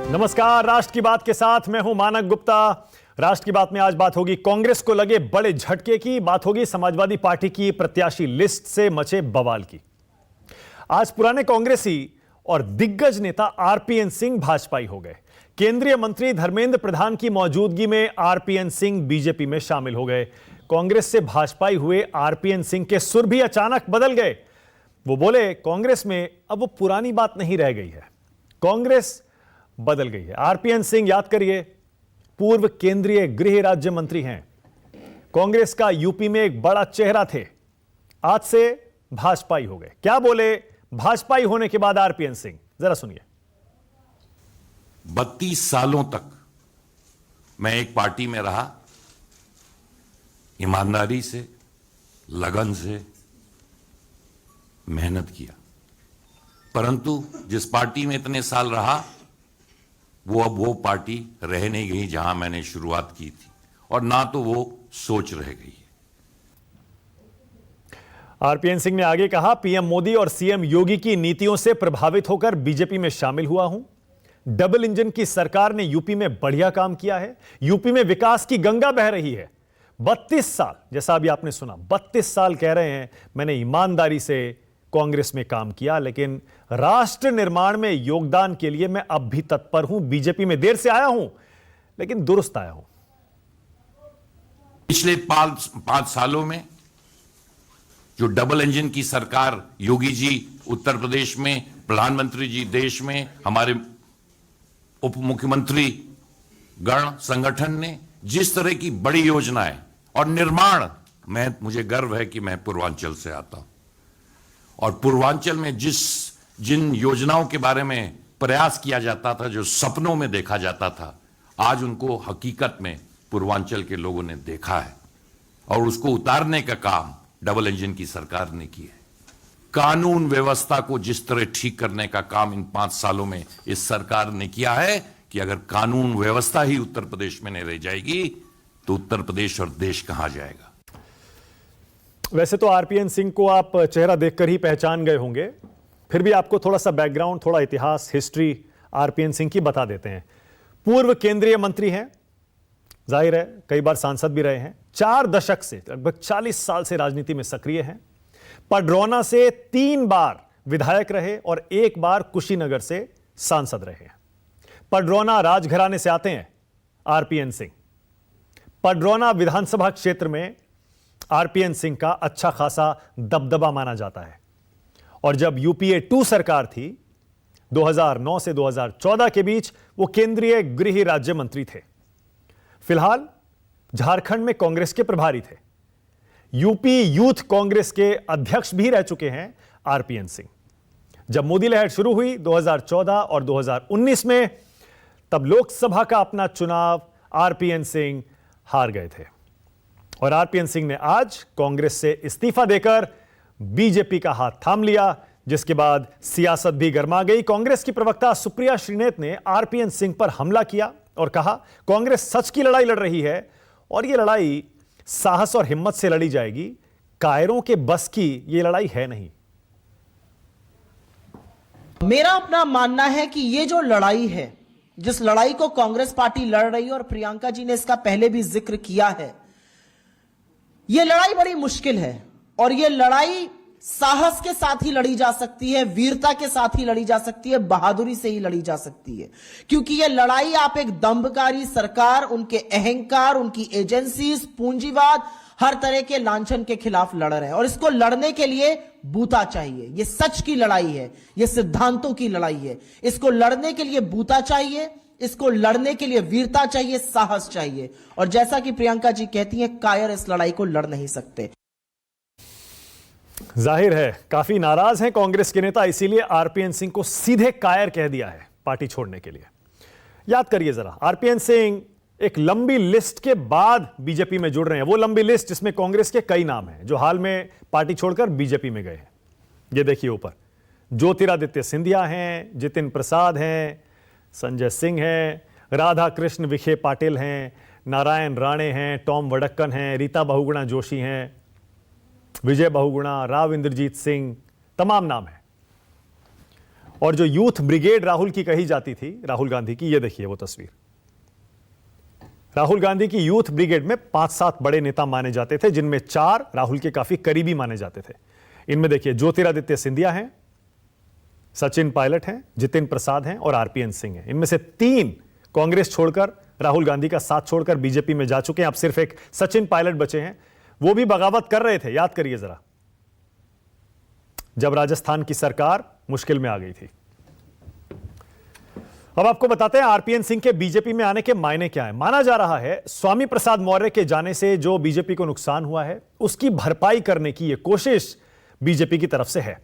नमस्कार, राष्ट्र की बात के साथ मैं हूं मानक गुप्ता। राष्ट्र की बात में आज बात होगी कांग्रेस को लगे बड़े झटके की, बात होगी समाजवादी पार्टी की प्रत्याशी लिस्ट से मचे बवाल की। आज पुराने कांग्रेसी और दिग्गज नेता आरपीएन सिंह भाजपाई हो गए। केंद्रीय मंत्री धर्मेंद्र प्रधान की मौजूदगी में आरपीएन सिंह बीजेपी में शामिल हो गए। कांग्रेस से भाजपाई हुए आरपीएन सिंह के सुर भी अचानक बदल गए। वो बोले कांग्रेस में अब वो पुरानी बात नहीं रह गई है, कांग्रेस बदल गई है। आरपीएन सिंह, याद करिए, पूर्व केंद्रीय गृह राज्य मंत्री हैं, कांग्रेस का यूपी में एक बड़ा चेहरा थे, आज से भाजपाई हो गए। क्या बोले भाजपाई होने के बाद आरपीएन सिंह, जरा सुनिए। 32 सालों तक मैं एक पार्टी में रहा, ईमानदारी से, लगन से मेहनत किया, परंतु जिस पार्टी में इतने साल रहा वो अब वो पार्टी रह नहीं गई जहां मैंने शुरुआत की थी, और ना तो वो सोच रह गई है। आरपीएन सिंह ने आगे कहा, पीएम मोदी और सीएम योगी की नीतियों से प्रभावित होकर बीजेपी में शामिल हुआ हूं। डबल इंजन की सरकार ने यूपी में बढ़िया काम किया है, यूपी में विकास की गंगा बह रही है। 32 साल, जैसा अभी आपने सुना, 32 साल कह रहे हैं मैंने ईमानदारी से कांग्रेस में काम किया, लेकिन राष्ट्र निर्माण में योगदान के लिए मैं अब भी तत्पर हूं। बीजेपी में देर से आया हूं, लेकिन दुरुस्त आया हूं। पिछले 5 सालों में जो डबल इंजन की सरकार, योगी जी उत्तर प्रदेश में, प्रधानमंत्री जी देश में, हमारे उप मुख्यमंत्री गण संगठन ने जिस तरह की बड़ी योजनाएं और निर्माण, मुझे गर्व है कि मैं पूर्वांचल से आता हूं, और पूर्वांचल में जिन योजनाओं के बारे में प्रयास किया जाता था, जो सपनों में देखा जाता था, आज उनको हकीकत में पूर्वांचल के लोगों ने देखा है, और उसको उतारने का काम डबल इंजन की सरकार ने किया है। कानून व्यवस्था को जिस तरह ठीक करने का काम इन 5 सालों में इस सरकार ने किया है कि अगर कानून व्यवस्था ही उत्तर प्रदेश में नहीं रह जाएगी तो उत्तर प्रदेश और देश कहां जाएगा। वैसे तो आरपीएन सिंह को आप चेहरा देखकर ही पहचान गए होंगे, फिर भी आपको थोड़ा सा बैकग्राउंड, थोड़ा इतिहास, हिस्ट्री आरपीएन सिंह की बता देते हैं। पूर्व केंद्रीय मंत्री हैं, जाहिर है कई बार सांसद भी रहे हैं, 4 दशक से, लगभग 40 साल से राजनीति में सक्रिय हैं। पडरौना से 3 बार विधायक रहे और 1 बार कुशीनगर से सांसद रहे हैं। पडरौना राजघराने से आते हैं आरपीएन सिंह। पडरौना विधानसभा क्षेत्र में आरपीएन सिंह का अच्छा खासा दबदबा माना जाता है, और जब यूपीए 2 सरकार थी 2009 से 2014 के बीच, वो केंद्रीय गृह राज्य मंत्री थे। फिलहाल झारखंड में कांग्रेस के प्रभारी थे। यूपी यूथ कांग्रेस के अध्यक्ष भी रह चुके हैं आरपीएन सिंह। जब मोदी लहर शुरू हुई 2014 और 2019 में, तब लोकसभा का अपना चुनाव आरपीएन सिंह हार गए थे, और आरपीएन सिंह ने आज कांग्रेस से इस्तीफा देकर बीजेपी का हाथ थाम लिया, जिसके बाद सियासत भी गर्मा गई। कांग्रेस की प्रवक्ता सुप्रिया श्रीनेत ने आरपीएन सिंह पर हमला किया और कहा कांग्रेस सच की लड़ाई लड़ रही है, और यह लड़ाई साहस और हिम्मत से लड़ी जाएगी, कायरों के बस की यह लड़ाई है नहीं। मेरा अपना मानना है कि यह जो लड़ाई है, जिस लड़ाई को कांग्रेस पार्टी लड़ रही है, और प्रियंका जी ने इसका पहले भी जिक्र किया है, यह लड़ाई बड़ी मुश्किल है, और यह लड़ाई साहस के साथ ही लड़ी जा सकती है, वीरता के साथ ही लड़ी जा सकती है, बहादुरी से ही लड़ी जा सकती है। क्योंकि यह लड़ाई आप एक दंभकारी सरकार, उनके अहंकार, उनकी एजेंसीज, पूंजीवाद, हर तरह के लांछन के खिलाफ लड़ रहे हैं, और इसको लड़ने के लिए बूता चाहिए। यह सच की लड़ाई है, यह सिद्धांतों की लड़ाई है। इसको लड़ने के लिए बूता चाहिए, इसको लड़ने के लिए वीरता चाहिए, साहस चाहिए, और जैसा कि प्रियंका जी कहती हैं, कायर इस लड़ाई को लड़ नहीं सकते। जाहिर है काफी नाराज हैं कांग्रेस के नेता, इसीलिए आरपीएन सिंह को सीधे कायर कह दिया है पार्टी छोड़ने के लिए। याद करिए जरा, आरपीएन सिंह एक लंबी लिस्ट के बाद बीजेपी में जुड़ रहे हैं। वो लंबी लिस्ट जिसमें कांग्रेस के कई नाम हैं जो हाल में पार्टी छोड़कर बीजेपी में गए हैं। ये देखिए ऊपर, ज्योतिरादित्य सिंधिया हैं, जितिन प्रसाद हैं, संजय सिंह हैं, राधा कृष्ण विखे पाटिल हैं, नारायण राणे हैं, टॉम वडक्कन हैं, रीता बहुगुणा जोशी हैं, विजय बहुगुणा, राव इंद्रजीत सिंह, तमाम नाम हैं। और जो यूथ ब्रिगेड राहुल की कही जाती थी, राहुल गांधी की, ये देखिए वो तस्वीर। राहुल गांधी की यूथ ब्रिगेड में 5-7 बड़े नेता माने जाते थे, जिनमें 4 राहुल के काफी करीबी माने जाते थे। इनमें देखिए ज्योतिरादित्य सिंधिया हैं, सचिन पायलट हैं, जितिन प्रसाद हैं और आरपीएन सिंह हैं। इनमें से 3 कांग्रेस छोड़कर, राहुल गांधी का साथ छोड़कर बीजेपी में जा चुके हैं। अब सिर्फ एक सचिन पायलट बचे हैं, वो भी बगावत कर रहे थे, याद करिए जरा, जब राजस्थान की सरकार मुश्किल में आ गई थी। अब आपको बताते हैं आरपीएन सिंह के बीजेपी में आने के मायने क्या है। माना जा रहा है स्वामी प्रसाद मौर्य के जाने से जो बीजेपी को नुकसान हुआ है, उसकी भरपाई करने की यह कोशिश बीजेपी की तरफ से है।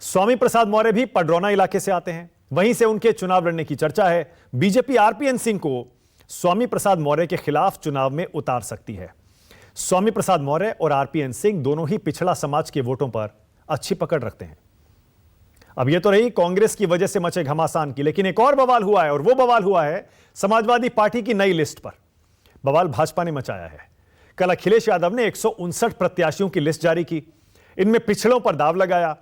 स्वामी प्रसाद मौर्य भी पडरौना इलाके से आते हैं, वहीं से उनके चुनाव लड़ने की चर्चा है। बीजेपी आरपीएन सिंह को स्वामी प्रसाद मौर्य के खिलाफ चुनाव में उतार सकती है। स्वामी प्रसाद मौर्य और आरपीएन सिंह दोनों ही पिछड़ा समाज के वोटों पर अच्छी पकड़ रखते हैं। अब यह तो रही कांग्रेस की वजह से मचे घमासान की, लेकिन एक और बवाल हुआ है, और वो बवाल हुआ है समाजवादी पार्टी की नई लिस्ट पर। बवाल भाजपा ने मचाया है। कल अखिलेश यादव ने 159 प्रत्याशियों की लिस्ट जारी की। इनमें पिछड़ों पर दाव लगाया,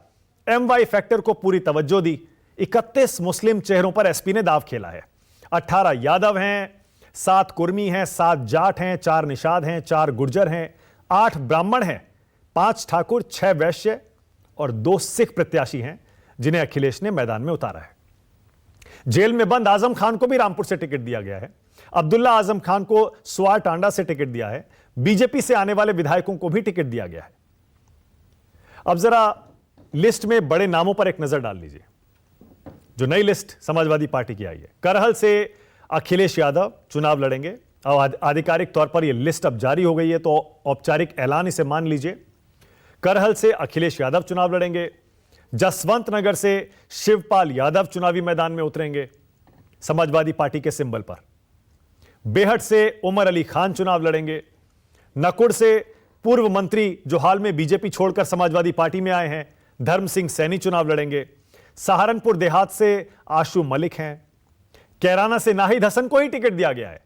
एमवाई फैक्टर को पूरी तवज्जो दी। 31 मुस्लिम चेहरों पर एसपी ने दाव खेला है। 18 यादव हैं, 7 कुर्मी हैं, 7 जाट हैं, 4 निषाद हैं, 4 गुर्जर हैं, 8 ब्राह्मण हैं, 5 ठाकुर, 6 वैश्य और 2 सिख प्रत्याशी हैं, जिन्हें अखिलेश ने मैदान में उतारा है। जेल में बंद आजम खान को भी रामपुर से टिकट दिया गया है। अब्दुल्ला आजम खान को स्वार टांडा से टिकट दिया है। बीजेपी से आने वाले विधायकों को भी टिकट दिया गया है। अब जरा लिस्ट में बड़े नामों पर एक नजर डाल लीजिए, जो नई लिस्ट समाजवादी पार्टी की आई है। करहल से अखिलेश यादव चुनाव लड़ेंगे और आधिकारिक तौर पर यह लिस्ट अब जारी हो गई है, तो औपचारिक ऐलान इसे मान लीजिए। करहल से अखिलेश यादव चुनाव लड़ेंगे। जसवंत नगर से शिवपाल यादव चुनावी मैदान में उतरेंगे समाजवादी पार्टी के सिंबल पर। बेहट से उमर अली खान चुनाव लड़ेंगे। नकुड़ से पूर्व मंत्री जो हाल में बीजेपी छोड़कर समाजवादी पार्टी में आए हैं, धर्म सिंह सैनी चुनाव लड़ेंगे। सहारनपुर देहात से आशु मलिक हैं। कैराना से नाहिद हसन को ही टिकट दिया गया है।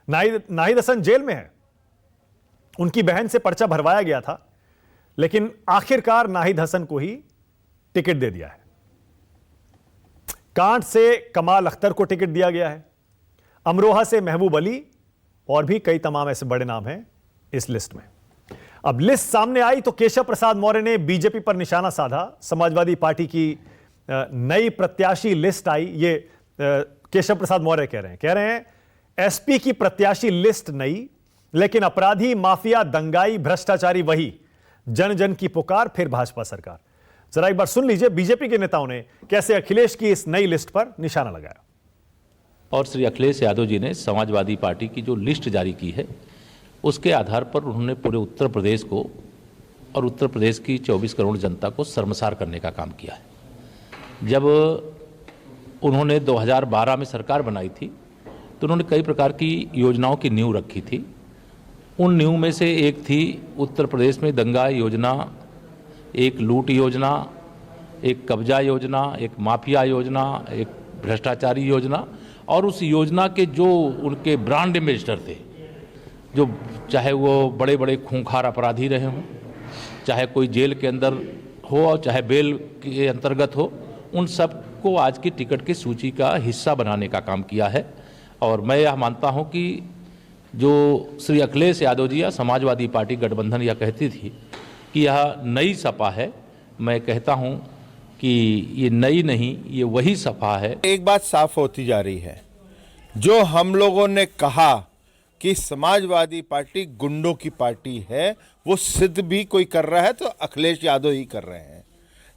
नाहिद हसन जेल में है, उनकी बहन से पर्चा भरवाया गया था, लेकिन आखिरकार नाहिद हसन को ही टिकट दे दिया है। कांट से कमाल अख्तर को टिकट दिया गया है। अमरोहा से महबूब अली और भी कई तमाम ऐसे बड़े नाम हैं इस लिस्ट में। अब लिस्ट सामने आई तो केशव प्रसाद मौर्य ने बीजेपी पर निशाना साधा। समाजवादी पार्टी की नई प्रत्याशी लिस्ट आई, ये केशव प्रसाद मौर्य कह रहे हैं एसपी की प्रत्याशी लिस्ट नई, लेकिन अपराधी, माफिया, दंगाई, भ्रष्टाचारी वही। जन जन की पुकार, फिर भाजपा सरकार। जरा एक बार सुन लीजिए बीजेपी के नेताओं ने कैसे अखिलेश की इस नई लिस्ट पर निशाना लगाया। और श्री अखिलेश यादव जी ने समाजवादी पार्टी की जो लिस्ट जारी की है, उसके आधार पर उन्होंने पूरे उत्तर प्रदेश को और उत्तर प्रदेश की 24 करोड़ जनता को शर्मसार करने का काम किया है। जब उन्होंने 2012 में सरकार बनाई थी तो उन्होंने कई प्रकार की योजनाओं की नींव रखी थी। उन नींव में से एक थी उत्तर प्रदेश में दंगा योजना, एक लूट योजना, एक कब्जा योजना, एक माफिया योजना, एक भ्रष्टाचारी योजना। और उस योजना के जो उनके ब्रांड एम्बेसडर थे, जो चाहे वो बड़े बड़े खूंखार अपराधी रहे हों, चाहे कोई जेल के अंदर हो और चाहे बेल के अंतर्गत हो, उन सब को आज की टिकट की सूची का हिस्सा बनाने का काम किया है। और मैं यह मानता हूं कि जो श्री अखिलेश यादव जी या समाजवादी पार्टी गठबंधन यह कहती थी कि यह नई सपा है, मैं कहता हूं कि ये नई नहीं, ये वही सपा है। एक बात साफ होती जा रही है, जो हम लोगों ने कहा कि समाजवादी पार्टी गुंडों की पार्टी है, वो सिद्ध भी कोई कर रहा है तो अखिलेश यादव ही कर रहे हैं।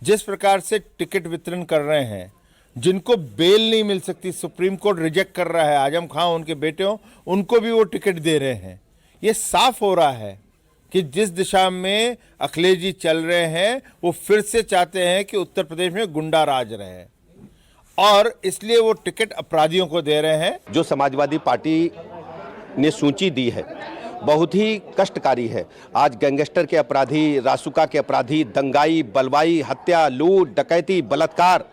जिस प्रकार से टिकट वितरण कर रहे हैं, जिनको बेल नहीं मिल सकती, सुप्रीम कोर्ट रिजेक्ट कर रहा है, आजम खान उनके बेटे हों, उनको भी वो टिकट दे रहे हैं। ये साफ हो रहा है कि जिस दिशा में अखिलेश जी चल रहे हैं, वो फिर से चाहते हैं कि उत्तर प्रदेश में गुंडा राज रहे, और इसलिए वो टिकट अपराधियों को दे रहे हैं। जो समाजवादी पार्टी ने सूची दी है बहुत ही कष्टकारी है। आज गैंगस्टर के अपराधी, रासुका के अपराधी, दंगाई, बलवाई, हत्या, लूट, डकैती, बलात्कार,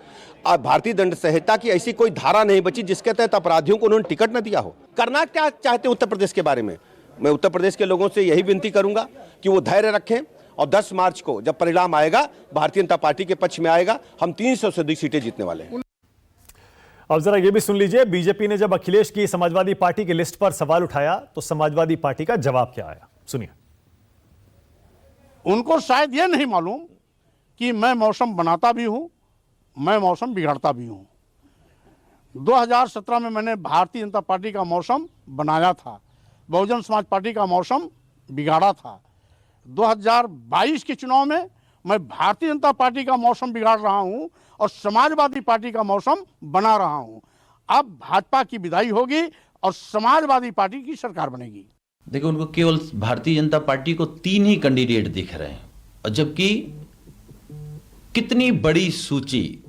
और भारतीय दंड संहिता की ऐसी कोई धारा नहीं बची जिसके तहत अपराधियों को उन्होंने टिकट न दिया हो। करना क्या चाहते हैं उत्तर प्रदेश के बारे में? मैं उत्तर प्रदेश के लोगों से यही विनती करूंगा कि वो धैर्य रखें और 10 मार्च को जब परिणाम आएगा भारतीय जनता पार्टी के पक्ष में आएगा। हम 300 से अधिक सीटें जीतने वाले हैं। अब जरा ये भी सुन लीजिए, बीजेपी ने जब अखिलेश की समाजवादी पार्टी की लिस्ट पर सवाल उठाया तो समाजवादी पार्टी का जवाब क्या आया, सुनिए। उनको शायद यह नहीं मालूम कि मैं मौसम बनाता भी हूं, मैं मौसम बिगाड़ता भी हूं। 2017 में मैंने भारतीय जनता पार्टी का मौसम बनाया था, बहुजन समाज पार्टी का मौसम बिगाड़ा था। 2022 के चुनाव में मैं भारतीय जनता पार्टी का मौसम बिगाड़ रहा हूं और समाजवादी पार्टी का मौसम बना रहा हूं। अब भाजपा की विदाई होगी और समाजवादी पार्टी की सरकार बनेगी। देखो, उनको केवल भारतीय जनता पार्टी को 3 ही कैंडिडेट दिख रहे हैं, और जबकि कितनी बड़ी सूची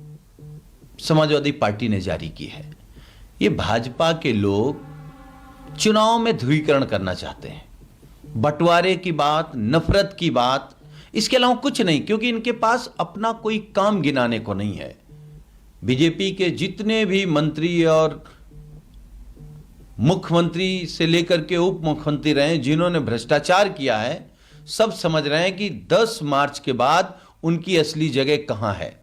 समाजवादी पार्टी ने जारी की है। ये भाजपा के लोग चुनाव में ध्रुवीकरण करना चाहते हैं, बंटवारे की बात, नफरत की बात, इसके अलावा कुछ नहीं, क्योंकि इनके पास अपना कोई काम गिनाने को नहीं है। बीजेपी के जितने भी मंत्री और मुख्यमंत्री से लेकर के उप मुख्यमंत्री रहे जिन्होंने भ्रष्टाचार किया है, सब समझ रहे हैं कि 10 मार्च के बाद उनकी असली जगह कहां है।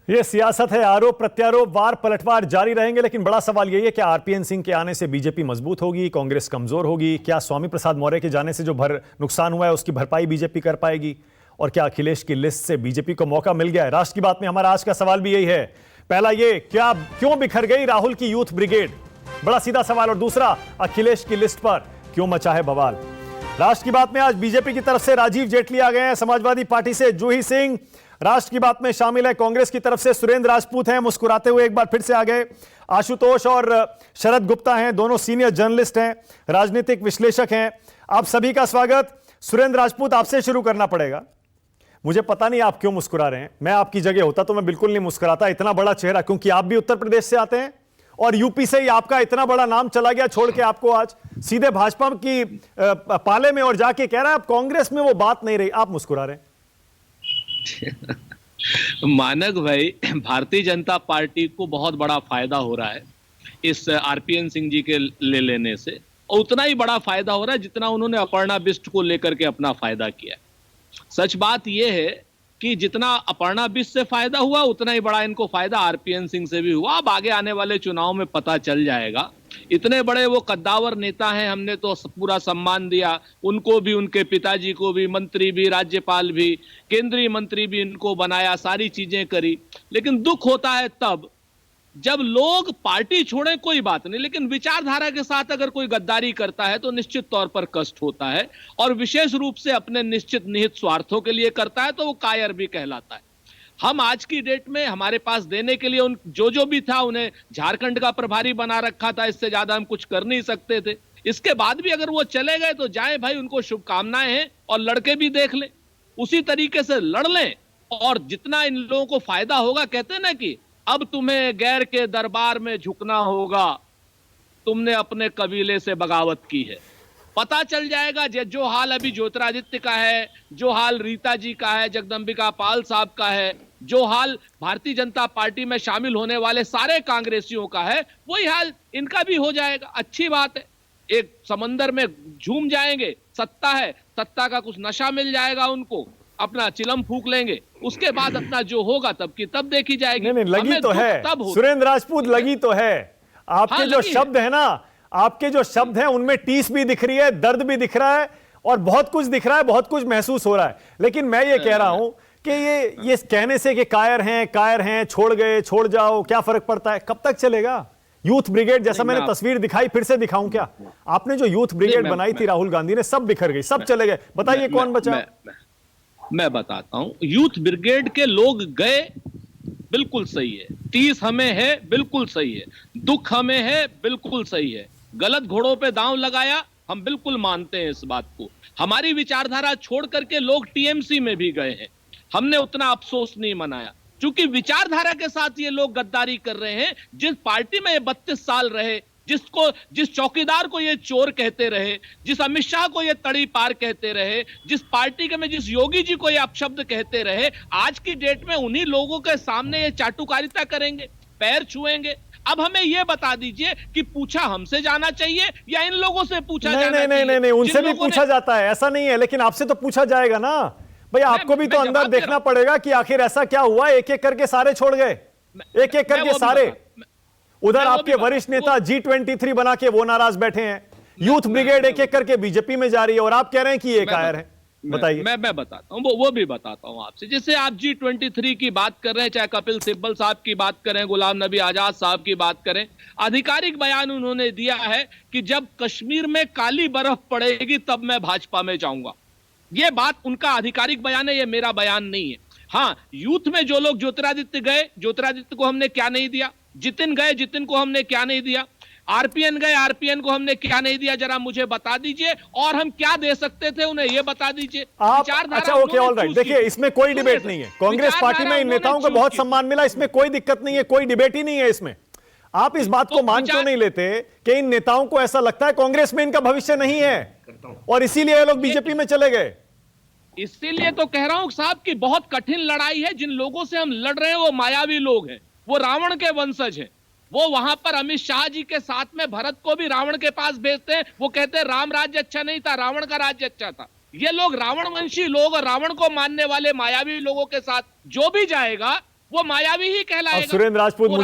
यह सियासत है, आरोप प्रत्यारोप, वार पलटवार जारी रहेंगे, लेकिन बड़ा सवाल यही है कि आरपीएन सिंह के आने से बीजेपी मजबूत होगी, कांग्रेस कमजोर होगी? क्या स्वामी प्रसाद मौर्य के जाने से जो नुकसान हुआ है उसकी भरपाई बीजेपी कर पाएगी? और क्या अखिलेश की लिस्ट से बीजेपी को मौका मिल गया है? राष्ट्र की बात में हमारा आज का सवाल भी यही है। पहला ये, क्यों बिखर गई राहुल की यूथ ब्रिगेड? बड़ा सीधा सवाल। और दूसरा, अखिलेश की लिस्ट पर क्यों मचा है बवाल? राष्ट्र की बात में आज बीजेपी की तरफ से राजीव जेटली आ गए हैं, समाजवादी पार्टी से जूही सिंह राष्ट्र की बात में शामिल है, कांग्रेस की तरफ से सुरेंद्र राजपूत हैं, मुस्कुराते हुए एक बार फिर से आ गए, आशुतोष और शरद गुप्ता हैं, दोनों सीनियर जर्नलिस्ट हैं, राजनीतिक विश्लेषक हैं। आप सभी का स्वागत। सुरेंद्र राजपूत, आपसे शुरू करना पड़ेगा। मुझे पता नहीं आप क्यों मुस्कुरा रहे हैं, मैं आपकी जगह होता तो मैं बिल्कुल नहीं मुस्कुराता। इतना बड़ा चेहरा, क्योंकि आप भी उत्तर प्रदेश से आते हैं और यूपी से ही आपका इतना बड़ा नाम चला गया, छोड़ के आपको आज सीधे भाजपा की पाले में और जाके कह रहा है अब कांग्रेस में वो बात नहीं रही, आप मुस्कुरा रहे हैं। मानक भाई, भारतीय जनता पार्टी को बहुत बड़ा फायदा हो रहा है इस आरपीएन सिंह जी के ले लेने से, और उतना ही बड़ा फायदा हो रहा है जितना उन्होंने अपर्णा बिष्ट को लेकर के अपना फायदा किया। सच बात यह है कि जितना अपर्णा बिष्ट से फायदा हुआ उतना ही बड़ा इनको फायदा आरपीएन सिंह से भी हुआ। अब आगे आने वाले चुनाव में पता चल जाएगा। इतने बड़े वो कद्दावर नेता हैं, हमने तो पूरा सम्मान दिया उनको भी, उनके पिताजी को भी, मंत्री भी, राज्यपाल भी, केंद्रीय मंत्री भी इनको बनाया, सारी चीजें करी। लेकिन दुख होता है तब जब लोग पार्टी छोड़े, कोई बात नहीं, लेकिन विचारधारा के साथ अगर कोई गद्दारी करता है तो निश्चित तौर पर कष्ट होता है, और विशेष रूप से अपने निश्चित निहित स्वार्थों के लिए करता है तो वो कायर भी कहलाता है। हम आज की डेट में हमारे पास देने के लिए जो भी था, उन्हें झारखंड का प्रभारी बना रखा था, इससे ज्यादा हम कुछ कर नहीं सकते थे। इसके बाद भी अगर वो चले गए तो जाए भाई, उनको शुभकामनाएं हैं, और लड़के भी देख लें, उसी तरीके से लड़ लें, और जितना इन लोगों को फायदा होगा, कहते हैं ना कि अब तुम्हें गैर के दरबार में झुकना होगा, तुमने अपने कबीले से बगावत की है। पता चल जाएगा जो हाल अभी ज्योतिरादित्य का है, जो हाल रीता जी का है, जगदंबिका पाल साहब का है, जो हाल भारतीय जनता पार्टी में शामिल होने वाले सारे कांग्रेसियों का है, वही हाल इनका भी हो जाएगा। अच्छी बात है, एक समंदर में झूम जाएंगे। सत्ता है, सत्ता का कुछ नशा मिल जाएगा उनको, अपना चिलम फूक लेंगे, उसके बाद अपना जो होगा तब की तब देखी जाएगी। नहीं, लगी तो है सुरेंद्र राजपूत, लगी तो है। आपके जो शब्द है ना, आपके जो शब्द हैं उनमें टीस भी दिख रही है, दर्द भी दिख रहा है, और बहुत कुछ दिख रहा है, बहुत कुछ महसूस हो रहा है। लेकिन मैं ये कह रहा हूं कि ये कहने से कि कायर हैं, छोड़ गए, छोड़ जाओ, क्या फर्क पड़ता है? कब तक चलेगा यूथ ब्रिगेड? जैसा मैंने तस्वीर दिखाई, फिर से दिखाऊं क्या? आपने जो यूथ ब्रिगेड बनाई थी राहुल गांधी ने, सब बिखर गई, सब चले गए। बताइए कौन बचा? मैं बताता हूं। यूथ ब्रिगेड के लोग गए, बिल्कुल सही है। 30 हमें है, बिल्कुल सही है। दुख हमें है, बिल्कुल सही है। गलत घोड़ों पे दांव लगाया, हम बिल्कुल मानते हैं इस बात को। हमारी विचारधारा छोड़ करके लोग टीएमसी में भी गए हैं, हमने उतना अफसोस नहीं मनाया, क्योंकि विचारधारा के साथ ये लोग गद्दारी कर रहे हैं। जिस पार्टी में ये 32 साल रहे, जिस चौकीदार को ये चोर कहते रहे, जिस अमित शाह को ये तड़ी पार कहते रहे, जिस पार्टी के में जिस योगी जी को ये अपशब्द कहते रहे, आज की डेट में उन्हीं लोगों के सामने ये चाटुकारिता करेंगे, पैर छुएंगे। अब हमें यह बता दीजिए कि पूछा हमसे जाना चाहिए या इन लोगों से पूछा जाना नहीं चाहिए? नहीं नहीं, उनसे जिन भी लोगों ने- पूछा जाता है, ऐसा नहीं है, लेकिन आपसे तो पूछा जाएगा ना भाई। आपको भी मैं तो अंदर जवाब दे रहा देखना हूं। पड़ेगा कि आखिर ऐसा क्या हुआ, एक एक करके सारे छोड़ गए, एक एक मैं करके वो भी सारे। उधर मैं वो आपके भी वरिष्ठ बता- नेता G23 बना के वो नाराज बैठे हैं, यूथ ब्रिगेड एक एक करके बीजेपी में जा रही है, और आप कह रहे हैं कि ये कायर है। बताइए। मैं बताता हूं, वो भी बताता हूं आपसे। जैसे आप G23 की बात कर रहे हैं, चाहे कपिल सिब्बल साहब की बात करें, गुलाम नबी आजाद साहब की बात करें, आधिकारिक बयान उन्होंने दिया है कि जब कश्मीर में काली बर्फ पड़ेगी तब मैं भाजपा में जाऊंगा। यह बात उनका आधिकारिक बयान है, यह मेरा बयान नहीं है। हाँ, यूथ में जो लोग ज्योतिरादित्य गए, ज्योतिरादित्य को हमने क्या नहीं दिया, जितिन गए, जितिन को हमने क्या नहीं दिया, आरपीएन गए, आरपीएन को हमने क्या नहीं दिया, जरा मुझे बता दीजिए, और हम क्या दे सकते थे उन्हें, यह बता दीजिए। आप विचारधारा अच्छा, ओके, उन्होंने ऑल राइट। choose देखिए, की। इसमें कोई सुनिए डिबेट सर, नहीं है, कांग्रेस पार्टी में इन विचारधारा नेताओं को उन्होंने बहुत choose सम्मान मिला, इसमें कोई दिक्कत नहीं है, कोई डिबेट ही नहीं है इसमें। आप इस बात को तो मान क्यों विचार- नहीं लेते कि इन नेताओं को ऐसा लगता है कांग्रेस में इनका भविष्य नहीं है, और इसीलिए ये लोग बीजेपी में चले गए? इसीलिए तो कह रहा हूं साहब कि बहुत कठिन लड़ाई है। जिन लोगों से हम लड़ रहे हैं वो मायावी लोग हैं, वो रावण के वंशज हैं। वो वहां पर अमित शाह जी के साथ में भरत को भी रावण के पास भेजते हैं, वो कहते हैं राम राज्य अच्छा नहीं था, रावण का राज्य अच्छा था। ये लोग रावणवंशी लोग और रावण को मानने वाले मायावी लोगों के साथ जो भी जाएगा वो मायावी ही अब कहलाएगा। सुरेंद्र राजपूत, वो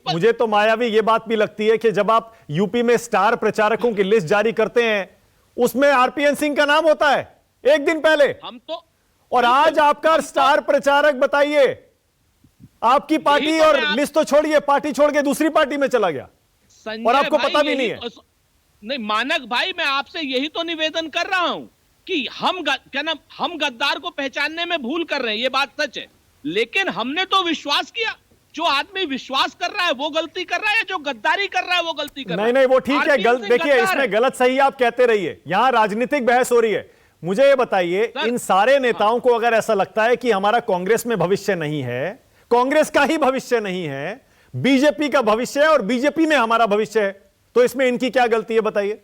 मुझे तो मायावी ये बात भी लगती है कि जब आप यूपी में स्टार प्रचारकों की लिस्ट जारी करते हैं, उसमें आरपीएन सिंह का नाम होता है एक दिन पहले, हम तो और आज आपका स्टार प्रचारक, बताइए, आपकी पार्टी यही तो और मैं आप- लिस्ट तो छोड़िए, पार्टी छोड़ के दूसरी पार्टी में चला गया, संजय और आपको भाई, पता भी यही नहीं है। तो- नहीं मानक भाई, मैं आपसे यही तो निवेदन कर रहा हूं कि हम गद्दार को पहचानने में भूल कर रहे हैं, ये बात सच है। लेकिन हमने तो विश्वास किया, जो आदमी विश्वास कर रहा है वो गलती कर रहा है, जो गद्दारी कर रहा है वो गलती कर रहा है। नहीं, वो ठीक है, आरपीएन सिंह देखिए, गद्दार है। इसमें गलत सही आप कहते रहिए, यहां राजनीतिक बहस हो रही है। मुझे ये बताइए, सर, इन सारे नेताओं को अगर ऐसा लगता है कि हमारा कांग्रेस में भविष्य नहीं है, कांग्रेस का ही भविष्य नहीं है, बीजेपी का भविष्य है और बीजेपी में हमारा भविष्य है, तो इसमें इनकी क्या गलती है, बताइए।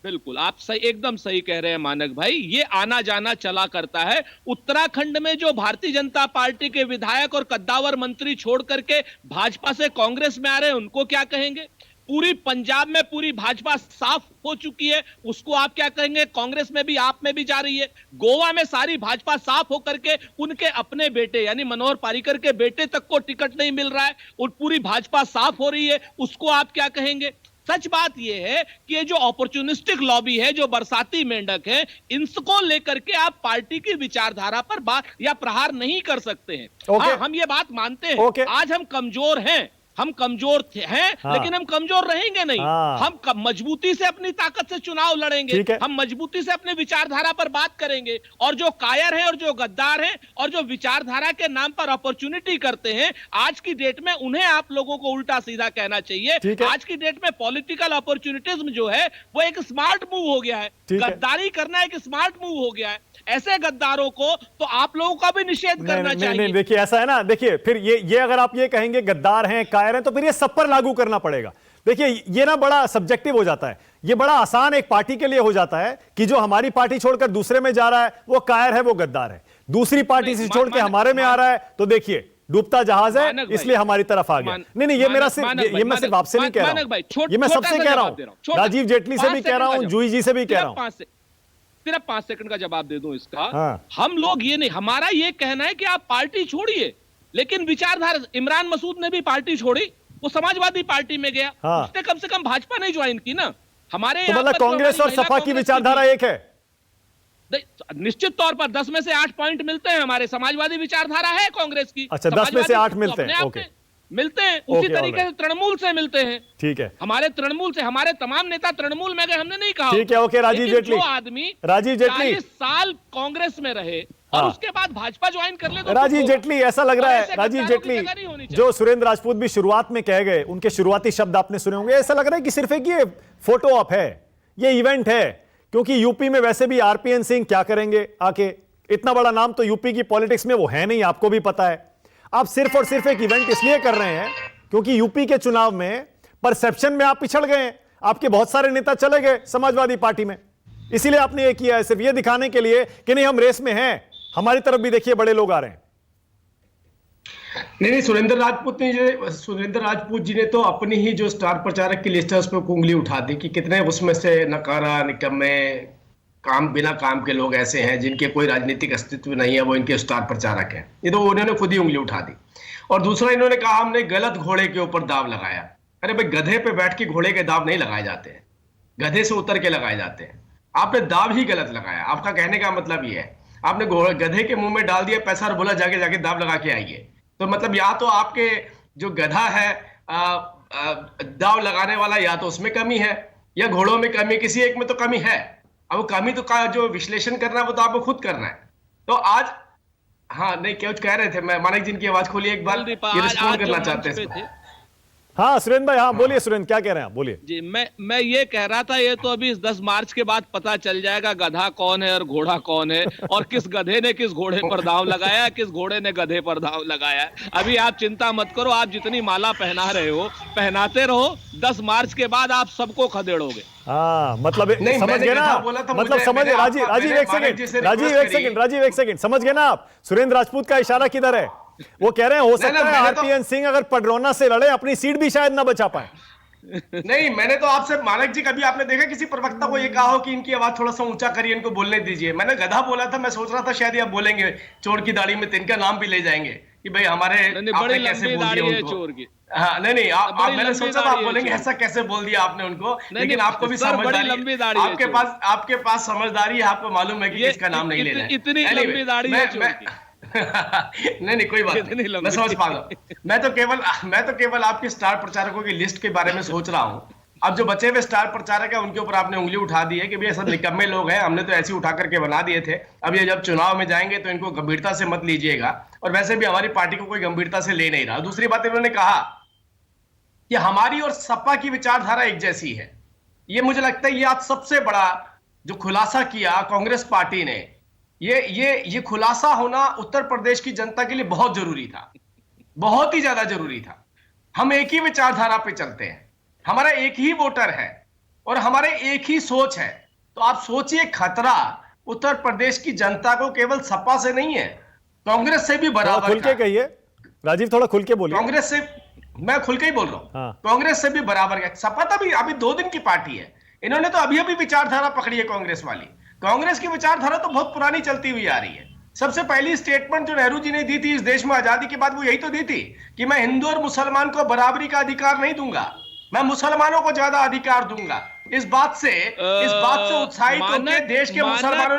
बिल्कुल, आप सही, एकदम सही कह रहे हैं मानक भाई। ये आना जाना चला करता है। उत्तराखंड में जो भारतीय जनता पार्टी के विधायक और कद्दावर मंत्री छोड़ करके भाजपा से कांग्रेस में आ रहे हैं, उनको क्या कहेंगे? पूरी पंजाब में पूरी भाजपा साफ हो चुकी है, उसको आप क्या कहेंगे? कांग्रेस में भी, आप में भी जा रही है। गोवा में सारी भाजपा साफ होकर के उनके अपने बेटे यानी मनोहर पर्रिकर के बेटे तक को टिकट नहीं मिल रहा है, और पूरी भाजपा साफ हो रही है, उसको आप क्या कहेंगे? सच बात यह है कि ये जो अपॉर्चुनिस्टिक लॉबी है, जो बरसाती मेंढक है, इनको लेकर के आप पार्टी की विचारधारा पर बात या प्रहार नहीं कर सकते हैं। ओके। हाँ, हम ये बात मानते हैं। ओके। आज हम कमजोर हैं, हम कमजोर हैं, हाँ। लेकिन हम कमजोर रहेंगे नहीं। हाँ। हम मजबूती से अपनी ताकत से चुनाव लड़ेंगे, ठीक है। हम मजबूती से अपने विचारधारा पर बात करेंगे, और जो कायर हैं और जो गद्दार हैं और जो विचारधारा के नाम पर अपॉर्चुनिटी करते हैं, आज की डेट में उन्हें आप लोगों को उल्टा सीधा कहना चाहिए। ठीक है। आज की डेट में पॉलिटिकल अपॉर्चुनिटीज्म जो है वो एक स्मार्ट मूव हो गया है, ठीक है। गद्दारी करना एक स्मार्ट मूव हो गया है। ऐसे गद्दारों को तो आप लोगों का भी निषेध करना नहीं, चाहिए। नहीं, देखिए, ऐसा है ना, देखिए, फिर ये अगर आप ये कहेंगे गद्दार हैं, कायर हैं, तो फिर ये सब पर लागू करना पड़ेगा। देखिए, ये ना बड़ा सब्जेक्टिव हो जाता है, ये बड़ा आसान एक पार्टी के लिए हो जाता है कि जो हमारी पार्टी छोड़कर दूसरे में जा रहा है वो कायर है, वो गद्दार है, दूसरी पार्टी से छोड़ के हमारे में आ रहा है तो देखिए डूबता जहाज है, मानक भाई, इसलिए हमारी तरफ आ गया। नहीं, ये मेरा सिर्फ, ये मैं सिर्फ आपसे नहीं कह रहा हूं, ये मैं सबसे कह रहा हूं, राजीव जेटली से भी कह रहा हूं, जूही जी से भी कह रहा हूं। सिर्फ 5 सेकंड का जवाब दे दूं इसका। हाँ। हम लोग ये नहीं, हमारा ये कहना है कि आप पार्टी छोड़िए, लेकिन विचारधारा, इमरान मसूद ने भी पार्टी छोड़ी, वो समाजवादी पार्टी में गया। हाँ। उसने कम से कम भाजपा नहीं ज्वाइन की ना। हमारे तो यहाँ मतलब पर जो कांग्रेस और हमारी महिला सपा की कांग्रेस विचारधारा थी, एक है। निश्चित तौर पर 10 में से 8 पॉइंट मिलते हैं, हमारे समाजवादी विचारधारा है कांग्रेस की। अच्छा, 10 में से 8 समाजवादी मिलते अपने हैं, आप ओके। में मिलते हैं, उसी ओके, तरीके से तृणमूल से मिलते हैं। ठीक है, हमारे तृणमूल से, हमारे तमाम नेता तृणमूल में गए, हमने नहीं कहा। ठीक है, ओके, राजीव लेकिन जेटली। जो आदमी राजीव जेटली। 40 साल कांग्रेस में रहे और हाँ। उसके बाद भाजपा ज्वाइन कर ले तो राजीव कुछ जेटली, ऐसा लग रहा और है, ऐसे राजीव गद्दारों की जेटली, जगह नहीं होनी चाहिए। जो सुरेंद्र राजपूत भी शुरुआत में कह गए, उनके शुरुआती शब्द आपने सुने होंगे, ऐसा लग रहा है कि सिर्फ एक ये फोटो ऑप है, ये इवेंट है, क्योंकि यूपी में वैसे भी आरपीएन सिंह क्या करेंगे आके, इतना बड़ा नाम तो यूपी की पॉलिटिक्स में वो है नहीं, आपको भी पता है। आप सिर्फ और सिर्फ एक इवेंट इसलिए कर रहे हैं क्योंकि यूपी के चुनाव में परसेप्शन में आप पिछड़ गए हैं, आपके बहुत सारे नेता चले गए समाजवादी पार्टी में, इसीलिए आपने ये किया है, सिर्फ ये दिखाने के लिए कि नहीं हम रेस में हैं, हमारी तरफ भी देखिए बड़े लोग आ रहे हैं। नहीं, सुरेंद्र राजपूत जी ने तो अपनी ही जो स्टार प्रचारक की लिस्ट है उस पर उंगली उठा दी कि कितने उसमें से नकारा, निकम्मे, बिना काम के लोग ऐसे हैं जिनके कोई राजनीतिक अस्तित्व नहीं है, वो इनके स्टार प्रचारक हैं। ये तो उन्होंने खुद ही उंगली उठा दी। और दूसरा इन्होंने कहा हमने गलत घोड़े के ऊपर दाव लगाया। अरे भाई, गधे पे बैठ के घोड़े के दाव नहीं लगाए जाते हैं, गधे से उतर के लगाए जाते हैं। आपने दाव ही गलत लगाया। आपका कहने का मतलब ये है आपने गधे के मुंह में डाल दिया पैसा और बोला जाके जाके दाव लगा के आइए। तो मतलब या तो आपके जो गधा है दाव लगाने वाला, या तो उसमें कमी है या घोड़ों में कमी, किसी एक में तो कमी है। अब वो कमी तो का जो विश्लेषण करना है वो तो आपको खुद करना है। तो आज हाँ नहीं, क्या कह रहे थे? मैं मानिक जी की आवाज खोली एक बार, ये रिस्पॉन्ड करना चाहते हैं। हाँ सुरेंद्र भाई, हाँ बोलिए। सुरेंद्र क्या कह रहे हैं आप, बोलिए जी। मैं ये कह रहा था, ये तो अभी 10 मार्च के बाद पता चल जाएगा गधा कौन है और घोड़ा कौन है, और किस गधे ने किस घोड़े पर दांव लगाया, किस घोड़े ने गधे पर दांव लगाया। अभी आप चिंता मत करो, आप जितनी माला पहना रहे हो पहनाते रहो, 10 मार्च के बाद आप सबको खदेड़ोगे। हाँ मतलब समझ गए ना, मतलब समझ गए। राजीव एक सेकंड, समझ गए ना आप सुरेंद्र राजपूत का इशारा किधर है? वो कह रहे हैं हो सकता है आरपीएन सिंह अगर पडरौना से लड़े अपनी सीट भी शायद ना बचा पाए। नहीं, मैंने तो आपसे, मानक जी, कभी आपने देखा किसी प्रवक्ता को ये कहा हो कि इनकी आवाज थोड़ा सा ऊंचा करिए, इनको बोलने दीजिए? मैंने गधा बोला था, मैं सोच रहा था शायद आप बोलेंगे चोर की दाढ़ी में तिनका नाम भी ले जाएंगे कि भाई हमारे आपने कैसे बोल दिया उनको। चोर की हाँ नहीं, आप मैंने सोचा था आप बोलेंगे ऐसा कैसे बोल दिया आपने उनको, लेकिन आपको भी समझदारी, आपके पास समझदारी है, आपको मालूम है कि इसका नाम नहीं लेना है। इतनी लंबी दाढ़ी है नहीं कोई बात नहीं, मैं समझ पा रहा हूं। मैं तो केवल आपके स्टार प्रचारकों की लिस्ट के बारे में सोच रहा हूं। अब जो बचे हुए स्टार प्रचारक है उनके ऊपर आपने उंगली उठा दी है कि भैया सब निकम्मे लोग हैं, हमने तो ऐसे उठा करके बना दिए थे। अब ये जब चुनाव में जाएंगे तो इनको गंभीरता से मत लीजिएगा, और वैसे भी हमारी पार्टी को कोई गंभीरता से ले नहीं रहा। दूसरी बात, इन्होंने कहा कि हमारी और सपा की विचारधारा एक जैसी है। ये मुझे लगता है ये आज सबसे बड़ा जो खुलासा किया कांग्रेस पार्टी ने, ये खुलासा होना उत्तर प्रदेश की जनता के लिए बहुत जरूरी था, बहुत ही ज्यादा जरूरी था। हम एक ही विचारधारा पे चलते हैं, हमारा एक ही वोटर है और हमारे एक ही सोच है। तो आप सोचिए, खतरा उत्तर प्रदेश की जनता को केवल सपा से नहीं है, कांग्रेस से भी बराबर। खुल के कहिए राजीव, थोड़ा खुल के बोलिए। कांग्रेस से, मैं खुल के ही बोल रहा हूं। हाँ। कांग्रेस से भी बराबर है। सपा तो अभी 2 दिन की पार्टी है, इन्होंने तो अभी विचारधारा पकड़ी है कांग्रेस वाली। कांग्रेस की विचारधारा तो बहुत पुरानी चलती हुई आ रही है। सबसे पहली स्टेटमेंट जो नेहरू जी ने दी थी इस देश में आजादी के बाद, वो यही तो दी थी कि मैं हिंदू और मुसलमान को बराबरी का अधिकार नहीं दूंगा, मैं मुसलमानों को ज्यादा अधिकार दूंगा। इस बात से उत्साहित होकर देश के मुसलमानों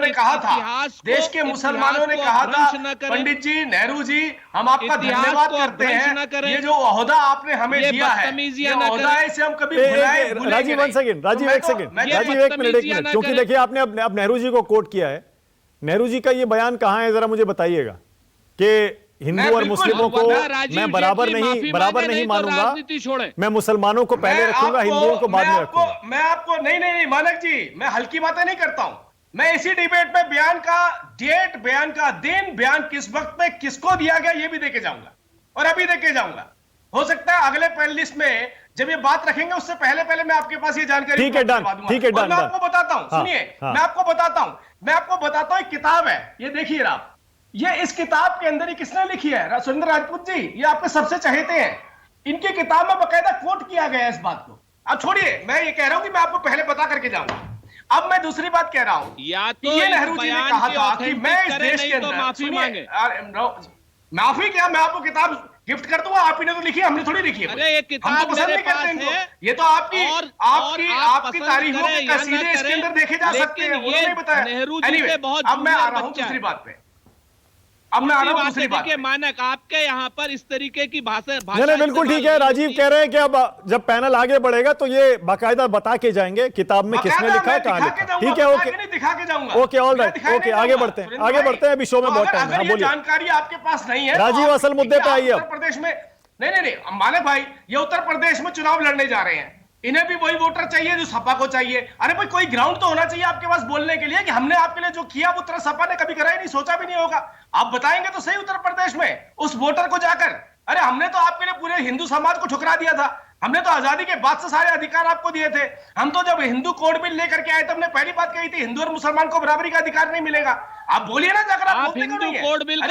ने कहा था, पंडित जी, नेहरू जी, हम आपका धन्यवाद करते हैं, ये जो ओहदा आपने हमें दिया है, ये ओहदा है, इसे हम कभी राजीव एक मिनट, क्योंकि देखिए आपने अब नेहरू जी को कोट किया है। नेहरू जी का ये बयान कहां है, जरा मुझे बताइएगा कि हिंदू और मुस्लिमों को मैं बराबर नहीं मानूंगा, मैं मुसलमानों को पहले रखूंगा, हिंदुओं को बाद में रखूंगा। मैं आपको नहीं मानक जी, मैं हल्की बातें नहीं करता हूं। मैं इसी डिबेट में बयान का डेट, बयान का दिन, बयान किस वक्त में किसको दिया गया ये भी देके जाऊंगा, और अभी देके जाऊंगा। हो सकता है अगले पैनलिस्ट में जब ये बात रखेंगे उससे पहले मैं आपके पास ये जानकारी ठीक है, डन। मैं आपको बताता हूं, सुनिए, मैं आपको बताता हूं एक किताब है, ये देखिए आप, ये इस किताब के अंदर ही किसने लिखी है? सुरेंद्र राजपूत जी, ये आपके सबसे चहेते हैं, इनकी किताब में बकायदा कोट किया गया है इस बात को। अब छोड़िए, मैं ये कह रहा हूं कि मैं आपको पहले पता करके जाऊंगा। अब मैं दूसरी बात कह रहा हूं, या तो ये नेहरू जी ने कहा था कि मैं इस देश के अंदर माफी मांगे। माफी क्या, मैं आपको किताब गिफ्ट कर दूंगा, आप ही ने तो लिखी, हमने थोड़ी लिखी है। अरे ये किताब हम तो पसंद नहीं करते इनको, ये तो आपकी तारीफों के कसीदे इसके अंदर देखे जा सकते हैं, वो नहीं बताया। नेहरू जी के बहुत अब मैं आ रहा हूं दूसरी बात पे, दूसरी बात के मानक आपके यहाँ पर इस तरीके की भाषा नहीं, बिल्कुल ठीक है। राजीव कह रहे हैं कि अब जब पैनल आगे बढ़ेगा तो ये बाकायदा बता के जाएंगे किताब में किसने लिखा है, कहां लिखा। ठीक है, ओके, ऑल राइट, ओके, आगे बढ़ते हैं, अभी शो में बहुत टाइम है। बोलिए, जानकारी आपके पास नहीं है राजीव, असल मुद्दे पे आइए। उत्तर प्रदेश में नहीं मानक भाई, ये उत्तर प्रदेश में चुनाव लड़ने जा रहे हैं, इन्हें भी वही वोटर चाहिए जो सपा को चाहिए। अरे भाई, कोई ग्राउंड तो होना चाहिए आपके पास बोलने के लिए कि हमने आपके लिए जो किया वो उत्तर सपा ने कभी करा ही नहीं, सोचा भी नहीं होगा। आप बताएंगे तो सही उत्तर प्रदेश में उस वोटर को जाकर, अरे हमने तो आपके लिए पूरे हिंदू समाज को ठुकरा दिया था, हमने तो आजादी के बाद से सारे अधिकार आपको दिए थे। हम तो जब हिंदू कोड बिल लेकर के आए तो हमने पहली बात कही थी हिंदू और मुसलमान को बराबरी का अधिकार नहीं मिलेगा। आप बोलिए ना, जाकर आप हिंदू कोड बिल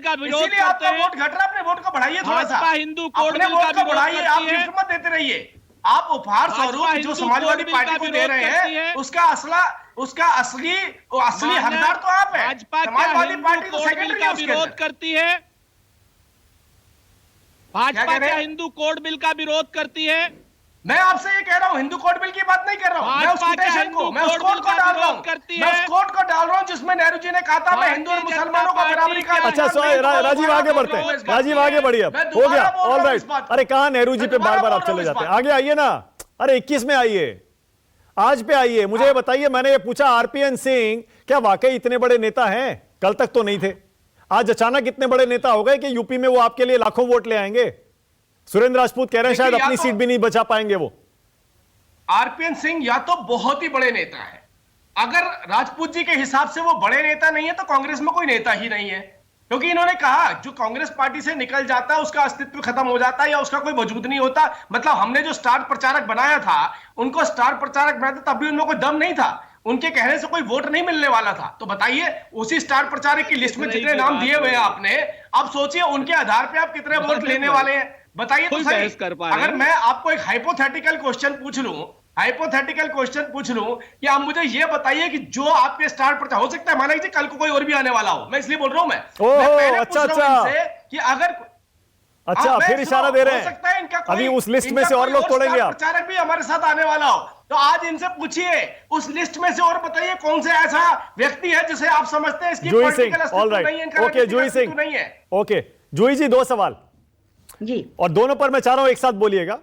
का विरोध इसीलिए आपका करते हैं। वोट घट रहा है, अपने वोट को बढ़ाइए थोड़ा सा। भाजपा हिंदू कोड अपने बिल वोट का को विरोध बढ़ाइए, आप करती है। गिफ्ट मत देते रहिए। आप उपहार भाजपा स्वरूप जो हिंदू समाजवादी कोड बिल का पार्टी को दे विरोध रहे करती हैं है। उसका असली माननीय हकदार तो आप हैं। भाजपा क्या समाजवादी हिंदू पार्टी तो कोड बिल सेकेंडरी का है उसके विरोध अंदर। करती है? भाजपा कह रहे क्या हैं? हिंदू कोड बिल का विरोध करती है? मैं आपसे ये कह रहा हूं, हिंदू कोड बिल की बात नहीं कर रहा हूं। मैं उस भाजपा क्या कोटेशन हिंदू को, मैं उस कोड कोड बिल को का डाल रहा विरोध हूं। करती मैं उस है? कोड को डाल रहा हूं जिसमें नेहरू जी ने कहा था, मैं हिंदू और भारतीय मुसलमानों जनता का बराबरी का पार्टी अच्छा अधिकार सो नहीं दूंगा। राजीव आगे बढ़ते हैं, राजीव आगे बढ़िए, अब हो गया, ऑल राइट। अरे कहां नेहरू जी पे बार बार आप चले जाते हैं, आगे आइए ना। अरे 21 में आइए, आज पे आइए। मुझे ये बताइए, मैंने ये पूछा आरपीएन सिंह क्या वाकई इतने बड़े नेता हैं? कल तक तो नहीं थे, आज अचानक इतने बड़े नेता हो गए कि यूपी में वो आपके लिए लाखों वोट ले आएंगे। सुरेंद्र राजपूत कह रहे हैं शायद अपनी सीट भी नहीं बचा पाएंगे वो। आरपीएन सिंह या तो बहुत ही बड़े नेता है, अगर राजपूत जी के हिसाब से वो बड़े नेता नहीं है तो कांग्रेस में कोई नेता ही नहीं है, क्योंकि इन्होंने कहा जो कांग्रेस पार्टी से निकल जाता है उसका अस्तित्व खत्म हो जाता है या उसका कोई वजूद नहीं होता। मतलब हमने जो स्टार प्रचारक बनाया था, उनको स्टार प्रचारक बनाया था, तब भी उनमें कोई दम नहीं था, उनके कहने से कोई वोट नहीं मिलने वाला था। तो बताइए, उसी स्टार प्रचारक की लिस्ट में जितने नाम दिए हुए हैं आपने, अब सोचिए उनके आधार पे आप कितने वोट लेने वाले हैं, बताइए तो सही। अगर मैं आपको एक हाइपोथेटिकल क्वेश्चन पूछ लूं कि आप मुझे ये बताइए कि जो आपके स्टार प्रचार, हो सकता है माना कीजिए कल को कोई और भी आने वाला हो, मैं इसलिए बोल रहा हूं, मैं पहले अच्छा पूछ रहा हूं अच्छा इनसे कि अगर अच्छा फिर इशारा दे रहे हैं, सकता है इनका अभी उस लिस्ट में से और लोग तोड़ेंगे आप। प्रचारक भी हमारे साथ आने वाला हो, तो आज इनसे पूछिए उस लिस्ट में से और बताइए कौन से ऐसा व्यक्ति है जिसे आप समझते हैं इसकी जूही पॉलिटिकल सिंह, अस्तित्व ऑल नहीं है, राइट, इनका ओके राजनीतिक जूही अस्तित्व सिंह, नहीं है। ओके जूही जी, 2 सवाल जी, और दोनों पर मैं चाह रहा हूं एक साथ बोलिएगा।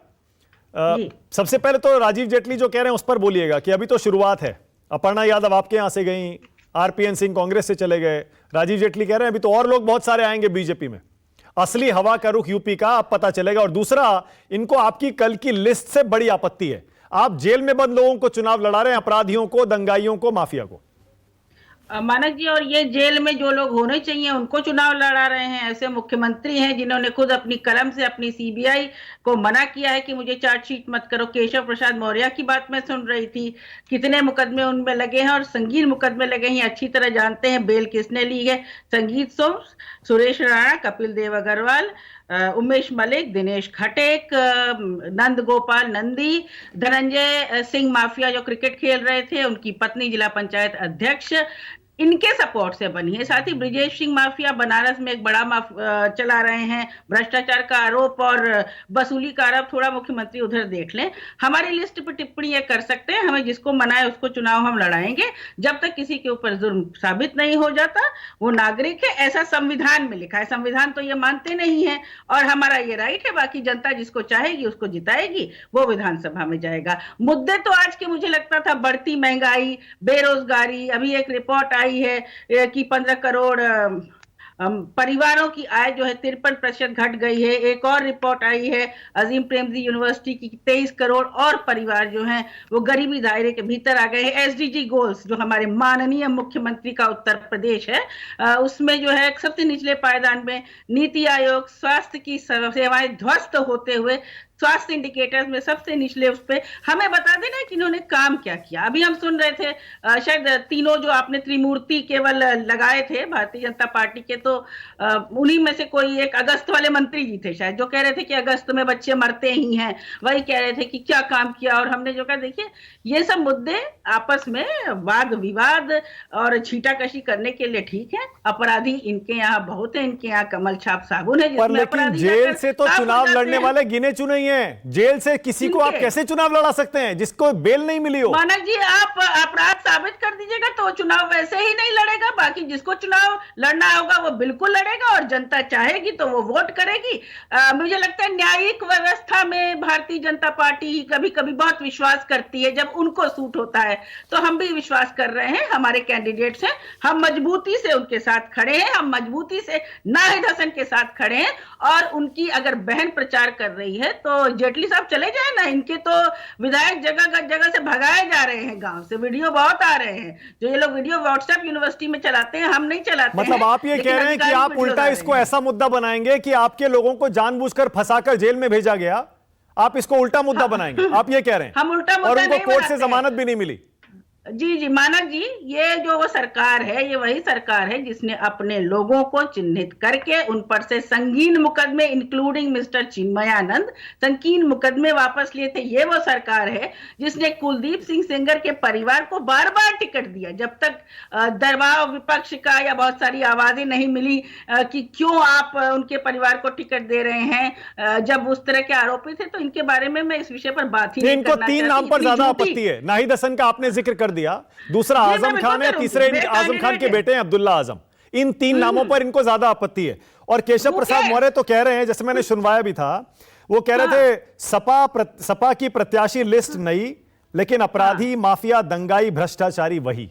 सबसे पहले तो राजीव जेटली जो कह रहे हैं उस पर बोलिएगा कि अभी तो शुरुआत है। अपर्णा यादव आपके यहां से गई, आरपीएन सिंह कांग्रेस से चले गए, राजीव जेटली कह रहे हैं अभी तो और लोग बहुत सारे आएंगे बीजेपी में। असली हवा का रुख यूपी का अब पता चलेगा। और दूसरा, इनको आपकी कल की लिस्ट से बड़ी आपत्ति है, आप जेल में बंद लोगों को चुनाव लड़ा रहे हैं, अपराधियों को, दंगाइयों को, माफिया को। मानक जी, और ये जेल में जो लोग होने चाहिए उनको चुनाव लड़ा रहे हैं। ऐसे मुख्यमंत्री हैं जिन्होंने खुद अपनी कलम से अपनी सीबीआई को मना किया है कि मुझे चार्जशीट मत करो। केशव प्रसाद मौर्य की बात मैं सुन रही थी, कितने मुकदमे उनमें लगे हैं और संगीन मुकदमे लगे हैं, अच्छी तरह जानते हैं बेल किसने ली है। संगीत सोम, सुरेश राणा, कपिल देव अग्रवाल, उमेश मलिक, दिनेश खटेक, नंद गोपाल नंदी, धनंजय सिंह माफिया जो क्रिकेट खेल रहे थे, उनकी पत्नी जिला पंचायत अध्यक्ष, इनके सपोर्ट से बनी है। साथ ही ब्रिजेश सिंह माफिया बनारस में एक बड़ा चला रहे हैं, भ्रष्टाचार का आरोप और वसूली का आरोप। थोड़ा मुख्यमंत्री उधर देख लें। हमारी लिस्ट पर टिप्पणी ये कर सकते हैं, हमें जिसको मनाए उसको चुनाव हम लड़ाएंगे जब तक किसी के ऊपर जुर्म साबित नहीं हो जाता। वो नागरिक है, ऐसा संविधान में लिखा है। संविधान तो ये मानते नहीं है और हमारा ये राइट है। बाकी जनता जिसको चाहेगी उसको जिताएगी, वो विधानसभा में जाएगा। मुद्दे तो आज के मुझे लगता था बढ़ती महंगाई, बेरोजगारी। अभी एक रिपोर्ट आई है कि 15 करोड़ परिवारों की आय जो है 53% घट गई है। एक और रिपोर्ट आई है अजीम प्रेमजी यूनिवर्सिटी की, 23 करोड़ और परिवार जो हैं वो गरीबी दायरे के भीतर आ गए हैं। एसडीजी गोल्स जो हमारे माननीय मुख्यमंत्री का उत्तर प्रदेश है, उसमें जो है सबसे निचले पायदान में नीति आयोग, स्वास्थ्य की सेवाएं ध्वस्त होते हुए स्वास्थ्य इंडिकेटर्स में सबसे निचले उस पे हमें बता देना कि इन्होंने काम क्या किया। अभी हम सुन रहे थे शायद तीनों जो आपने त्रिमूर्ति केवल लगाए थे भारतीय जनता पार्टी के, तो उन्हीं में से कोई एक अगस्त वाले मंत्री जी थे शायद, जो कह रहे थे कि अगस्त में बच्चे मरते ही हैं। वही कह रहे थे कि क्या काम किया। और हमने जो कहा, देखिए ये सब मुद्दे आपस में वाद विवाद और छीटाकशी करने के लिए ठीक है। अपराधी इनके यहाँ बहुत है, इनके यहाँ कमल छाप साबुन है पर लेकिन जेल से तो चुनाव लड़ने वाले गिने चुने ही हैं। जेल से किसी को आप कैसे चुनाव लड़ा सकते हैं जिसको बेल नहीं मिली हो? मानक जी, आप अपराध साबित कर दीजिएगा तो चुनाव वैसे ही नहीं लड़ेगा। बाकी जिसको चुनाव लड़ना होगा वो बिल्कुल लड़ेगा और जनता चाहेगी तो वो वोट करेगी। मुझे लगता है न्यायिक व्यवस्था में भारतीय जनता पार्टी कभी कभी बहुत विश्वास करती है, जब उनको सूट होता है। तो हम भी विश्वास कर रहे हैं, हमारे कैंडिडेट्स हैं, हम मजबूती से उनके साथ खड़े हैं, हम मजबूती से नाहिद हसन के साथ खड़े हैं। और उनकी अगर बहन प्रचार कर रही है तो जेटली साहब चले जाए ना, इनके तो विधायक जगह से भगाए जा रहे हैं गांव से। वीडियो बहुत आ रहे हैं, जो ये लोग वीडियो व्हाट्सएप यूनिवर्सिटी में चलाते हैं, हम नहीं चलाते। मतलब आप ये कह रहे हैं कि आप उल्टा इसको ऐसा मुद्दा बनाएंगे कि आपके लोगों को जानबूझकर फंसाकर जेल में भेजा गया, आप इसको उल्टा मुद्दा बनाएंगे, आप ये कह रहे हैं? हम उल्टा मुद्दा और उनको नहीं कोर्ट से बनाते हैं। जमानत भी नहीं मिली। जी जी मानक जी, ये जो वो सरकार है, ये वही सरकार है जिसने अपने लोगों को चिन्हित करके उन पर से संगीन मुकदमे, इंक्लूडिंग मिस्टर चिन्मयानंद, संगीन मुकदमे वापस लिए थे। ये वो सरकार है जिसने कुलदीप सिंह सेंगर के परिवार को बार बार टिकट दिया, जब तक दबाव विपक्ष का या बहुत सारी आवाजें नहीं मिली कि क्यों आप उनके परिवार को टिकट दे रहे हैं, जब उस तरह के आरोपित थे। तो इनके बारे में मैं इस विषय पर बात ही नहीं इनको करना 3 नाम पर ज्यादा आपत्ति है। नाहिद हसन का आपने जिक्र कर दिया, दूसरा आजम खान है, तीसरे आजम खान के बेटे हैं अब्दुल्ला आजम। इन 3 नामों पर इनको ज्यादा आपत्ति है। और केशव प्रसाद मौर्य तो कह रहे हैं, जैसे मैंने सुनवाया भी था, वो कह रहे थे सपा की प्रत्याशी लिस्ट नई, लेकिन अपराधी, माफिया, दंगाई, भ्रष्टाचारी वही।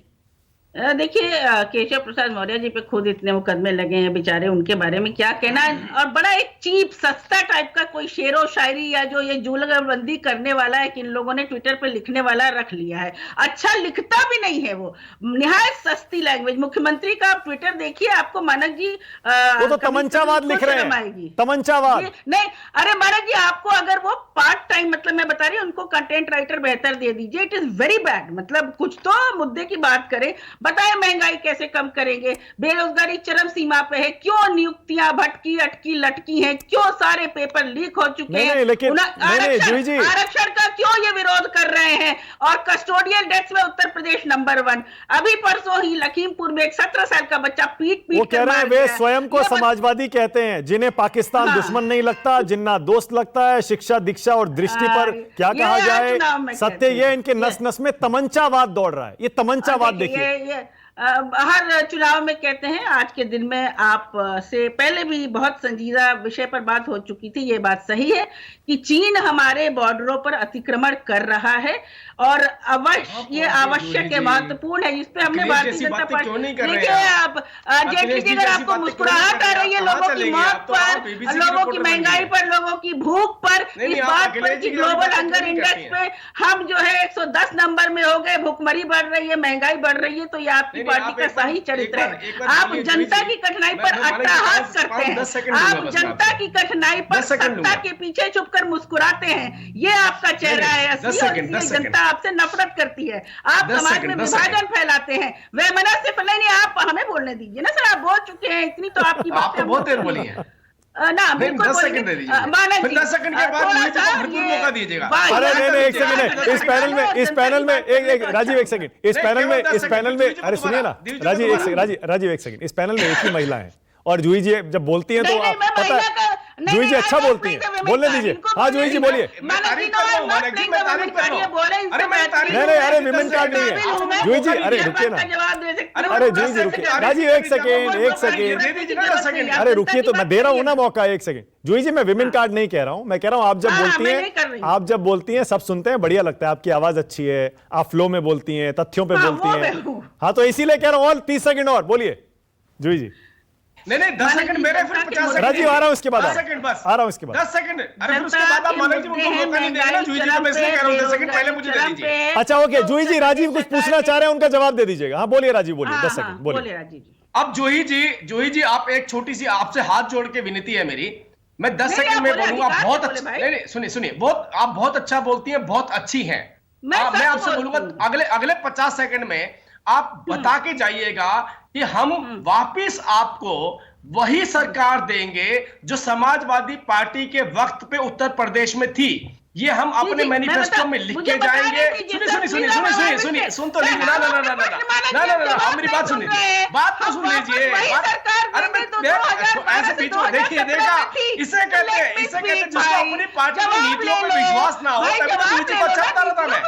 देखिए, केशव प्रसाद मौर्य जी पे खुद इतने मुकदमे लगे हैं बेचारे, उनके बारे में क्या कहना है। और बड़ा एक चीप सस्ता टाइप का कोई शेरो शायरी या जो ये जुमलाबंदी करने वाला है कि इन लोगों ने ट्विटर पे लिखने वाला रख लिया है। अच्छा लिखता भी नहीं है वो, निहायत सस्ती लैंग्वेज। मुख्यमंत्री का आप ट्विटर देखिए, आपको मानक जी वो तो तमंचावाद लिख रहे हैं, तमंचावाद नहीं। अरे मानक जी, आपको अगर वो पार्ट टाइम, मतलब मैं बता रही हूँ, उनको कंटेंट राइटर बेहतर दे दीजिए। It is very bad. मतलब कुछ तो मुद्दे की बात करें, बताएं महंगाई कैसे कम करेंगे, बेरोजगारी चरम सीमा पे है, क्यों नियुक्तियां भटकी अटकी लटकी हैं, क्यों सारे पेपर लीक हो चुके हैं, लेकिन आरक्षण का क्यों ये विरोध कर रहे हैं, और कस्टोडियल डेथ्स में उत्तर प्रदेश नंबर 1। अभी परसों ही लखीमपुर में एक 17 साल का बच्चा पीट वो कह रहे हैं वे स्वयं को समाजवादी कहते हैं, जिन्हें पाकिस्तान दुश्मन नहीं लगता, जिन्ना दोस्त लगता है। शिक्षा, दीक्षा और दृष्टि पर क्या कहा जाए, सत्य ये इनके नस नस में तमंचावाद दौड़ रहा है। ये तमंचावाद देखिए, हर चुनाव में कहते हैं। आज के दिन में आप से पहले भी बहुत संजीदा विषय पर बात हो चुकी थी। ये बात सही है कि चीन हमारे बॉर्डरों पर अतिक्रमण कर रहा है, और अवश्य ये आवश्यक है, महत्वपूर्ण है। इस पे हमने भारतीय जनता पार्टी, देखिए आप जेटली जी, अगर आपको मुस्कुराहट आ रही है लोगों की मौत पर, लोगों की महंगाई पर, लोगों की भूख पर, इस बात पर कि ग्लोबल हंगर इंडेक्स पे हम जो है 110 नंबर में हो गए, भूखमरी बढ़ रही है, महंगाई बढ़ रही है, तो ये आपकी पार्टी का सही चरित्र है। आप जनता की कठिनाई पर अट्टहास करते हैं, आप जनता की कठिनाई पर सत्ता के पीछे छुपकर मुस्कुराते हैं। ये आपका चेहरा है असली, और इसलिए जनता आपसे नफरत करती है। आप समाज में विभाजन फैलाते हैं। वे मनसिफ नहीं, आप हमें बोलने दीजिए ना सर, आप बोल चुके हैं इतनी, तो आपकी बातें बहुत देर बोली है ना, बिल्कुल 10 सेकंड दे दीजिए, 10 सेकंड के बाद मुझे भरपूर मौका दीजिएगा। अरे नहीं, एक सेकंड, इस पैनल में एक राजीव, एक सेकंड, इस पैनल में अरे सुनिए ना राजीव एक सेकंड, इस पैनल में एक ही महिला है, और जूही जी जब बोलती हैं तो आप पता है जूही जी अच्छा बोलती हैं, बोलने दीजिए। हाँ जूही जी बोलिए। नहीं, अरे विमेन कार्ड नहीं है जूही जी, अरे रुकिए ना, अरे जूही जी रुकिए, राजीव एक सेकेंड, अरे रुकिए, तो मैं दे रहा हूँ ना मौका, एक सेकेंड। जूही जी, मैं विमेन कार्ड नहीं कह रहा हूँ, मैं कह रहा हूँ आप जब बोलती हैं सब सुनते हैं, बढ़िया लगता है, आपकी आवाज अच्छी है, आप फ्लो में बोलती हैं, तथ्यों पे बोलती हैं। हाँ तो इसीलिए कह रहा हूँ, और 30 सेकंड और बोलिए जूही जी। नहीं 10 सेकंड मेरे, फिर 50 सेकंड राजीव आ रहा हूं, उसके बाद 10 सेकंड बस, आ रहा हूं उसके बाद 10 सेकंड। अरे फिर उसके बाद आप मानक जी मुझको मौका नहीं देंगे ना, जूही जी को मैं इसलिए कह रहा हूं 10 सेकंड पहले मुझे दे दीजिए। अच्छा ओके, जूही जी, राजीव कुछ पूछना चाह रहे हैं, उनका जवाब दे दीजिएगा। हाँ बोलिए राजीव, बोलिए 10 सेकंड बोलिए राजीव जी। अब जूही जी आप एक छोटी सी, आपसे हाथ जोड़ के विनती है मेरी, मैं 10 सेकंड में बोलूंगा। बहुत अच्छा, नहीं सुनिए, आप बहुत अच्छा बोलती हैं, बहुत अच्छी हैं। मैं आपसे बोलूंगा अगले 50 सेकंड में आप बता के जाइएगा कि हम वापिस आपको वही सरकार देंगे जो समाजवादी पार्टी के वक्त पे उत्तर प्रदेश में थी। ये हम अपने मैनिफेस्टो में लिख के जाएंगे। सुनिए, सुन तो लीजिए ना, आप मेरी बात सुनिए, बात तो सुन लीजिए। ऐसे बीच में देखिए, देखा इसे कहते हैं जिसको अपनी पार्टी की नीतियों में विश्वास ना हो, तभी को अच्छा बता रहा था मैं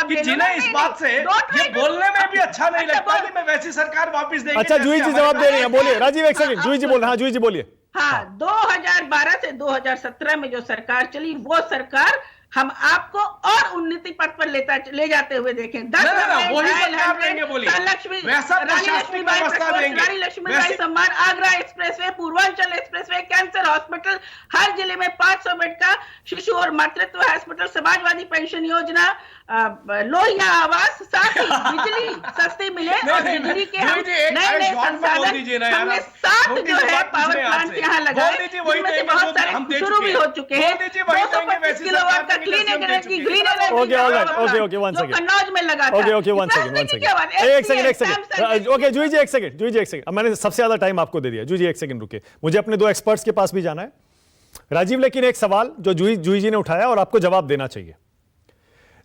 कि जिन्हें इस बात से ये बोलने में भी अच्छा नहीं लगता कि मैं वैसी सरकार वापिस देंगे। अच्छा जूही जी जवाब दे रही है, बोलिए राजीव एक सेकंड, जूही जी बोल, हाँ जूही जी बोलिए। हाँ, 2012 से 2017 में जो सरकार चली, वो सरकार हम आपको और उन्नति पथ पर ले जाते हुए देखें। 10 रानी लक्ष्मीबाई सम्मान, Agra expressway, Purvanchal expressway, cancer hospital, हर जिले में 500 बेड का शिशु और मातृत्व हॉस्पिटल, समाजवादी पेंशन योजना, लोहिया आवास, साथ ही बिजली सस्ती मिले और बिजली के नए संसाधन हमने 7 जो है पावर प्लांट यहाँ लगाए, मोदी जी वही जिनमें से देंगे बहुत जो हम सारे दे शुरू चुके भी हैं। हो चुके हैं। मोदी जी वही देंगे 225 वैसी किलोवाट सरकार का की क्लीन कसम दे एनर्जी, चुके ग्रीन हैं। Energy okay alright, okay one जो सेकंड, कन्नौज में लगा था। ओके वन इतना सेकंड, आने वन की क्या बात? सेकंड, एक सेकंड, एक Samsung सेकंड, ओके जूही जी एक सेकंड, जूही जी एक सेकंड, अब मैंने सबसे ज्यादा टाइम आपको दे दिया। जूही जी एक सेकंड रुके, मुझे अपने दो एक्सपर्ट्स के पास भी जाना है। राजीव, लेकिन एक सवाल जो जूही जी ने उठाया और आपको जवाब देना चाहिए,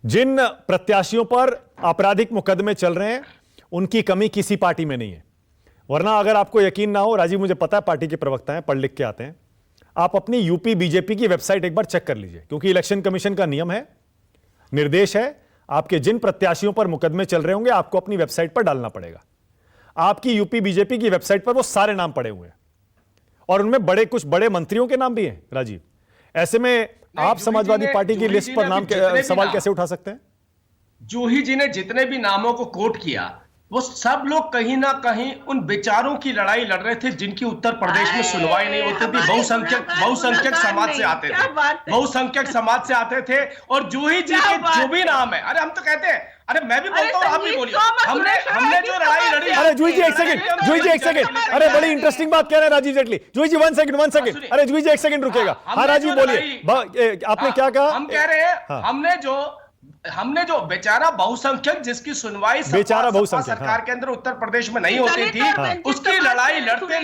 जिन प्रत्याशियों पर आपराधिक मुकदमे चल रहे हैं उनकी कमी किसी पार्टी में नहीं है। वरना अगर आपको यकीन ना हो, राजीव मुझे पता है पार्टी के प्रवक्ता हैं, पढ़ लिख के आते हैं, आप अपनी यूपी बीजेपी की वेबसाइट एक बार चेक कर लीजिए, क्योंकि इलेक्शन कमीशन का नियम है, निर्देश है, आपके जिन प्रत्याशियों पर मुकदमे चल रहे होंगे आपको अपनी वेबसाइट पर डालना पड़ेगा। आपकी यूपी बीजेपी की वेबसाइट पर वो सारे नाम पड़े हुए हैं और उनमें कुछ बड़े मंत्रियों के नाम भी हैं। राजीव, ऐसे में आप समाजवादी पार्टी की लिस्ट पर नाम सवाल कैसे उठा सकते हैं? जूही जी ने जितने भी नामों को कोट किया, वो सब लोग कहीं ना कहीं उन बेचारों की लड़ाई लड़ रहे थे जिनकी उत्तर प्रदेश में सुनवाई नहीं होती थी। बहुसंख्यक समाज से आते थे, बहुसंख्यक समाज से आते थे। और जूही जी के जो भी नाम है, अरे हम तो कहते हैं, अरे मैं भी बोलता हूँ, आप भी बोलिए, हमने जो लड़ाई लड़ी। अरे जूही जी एक सेकंड, जूही जी एक सेकंड, अरे बड़ी इंटरेस्टिंग बात कह रहे हैं राजीव जेटली। जूही जी वन सेकंड, अरे जूही जी एक सेकंड रुकेगा। हाँ राजीव बोलिए, आपने क्या कहा? हम कह रहे हैं हमने जो बेचारा बहुसंख्यक जिसकी सुनवाई बेचारा बहुसंख्यक सरकार के अंदर उत्तर प्रदेश में नहीं होती थी, उसकी लड़ाई लड़ते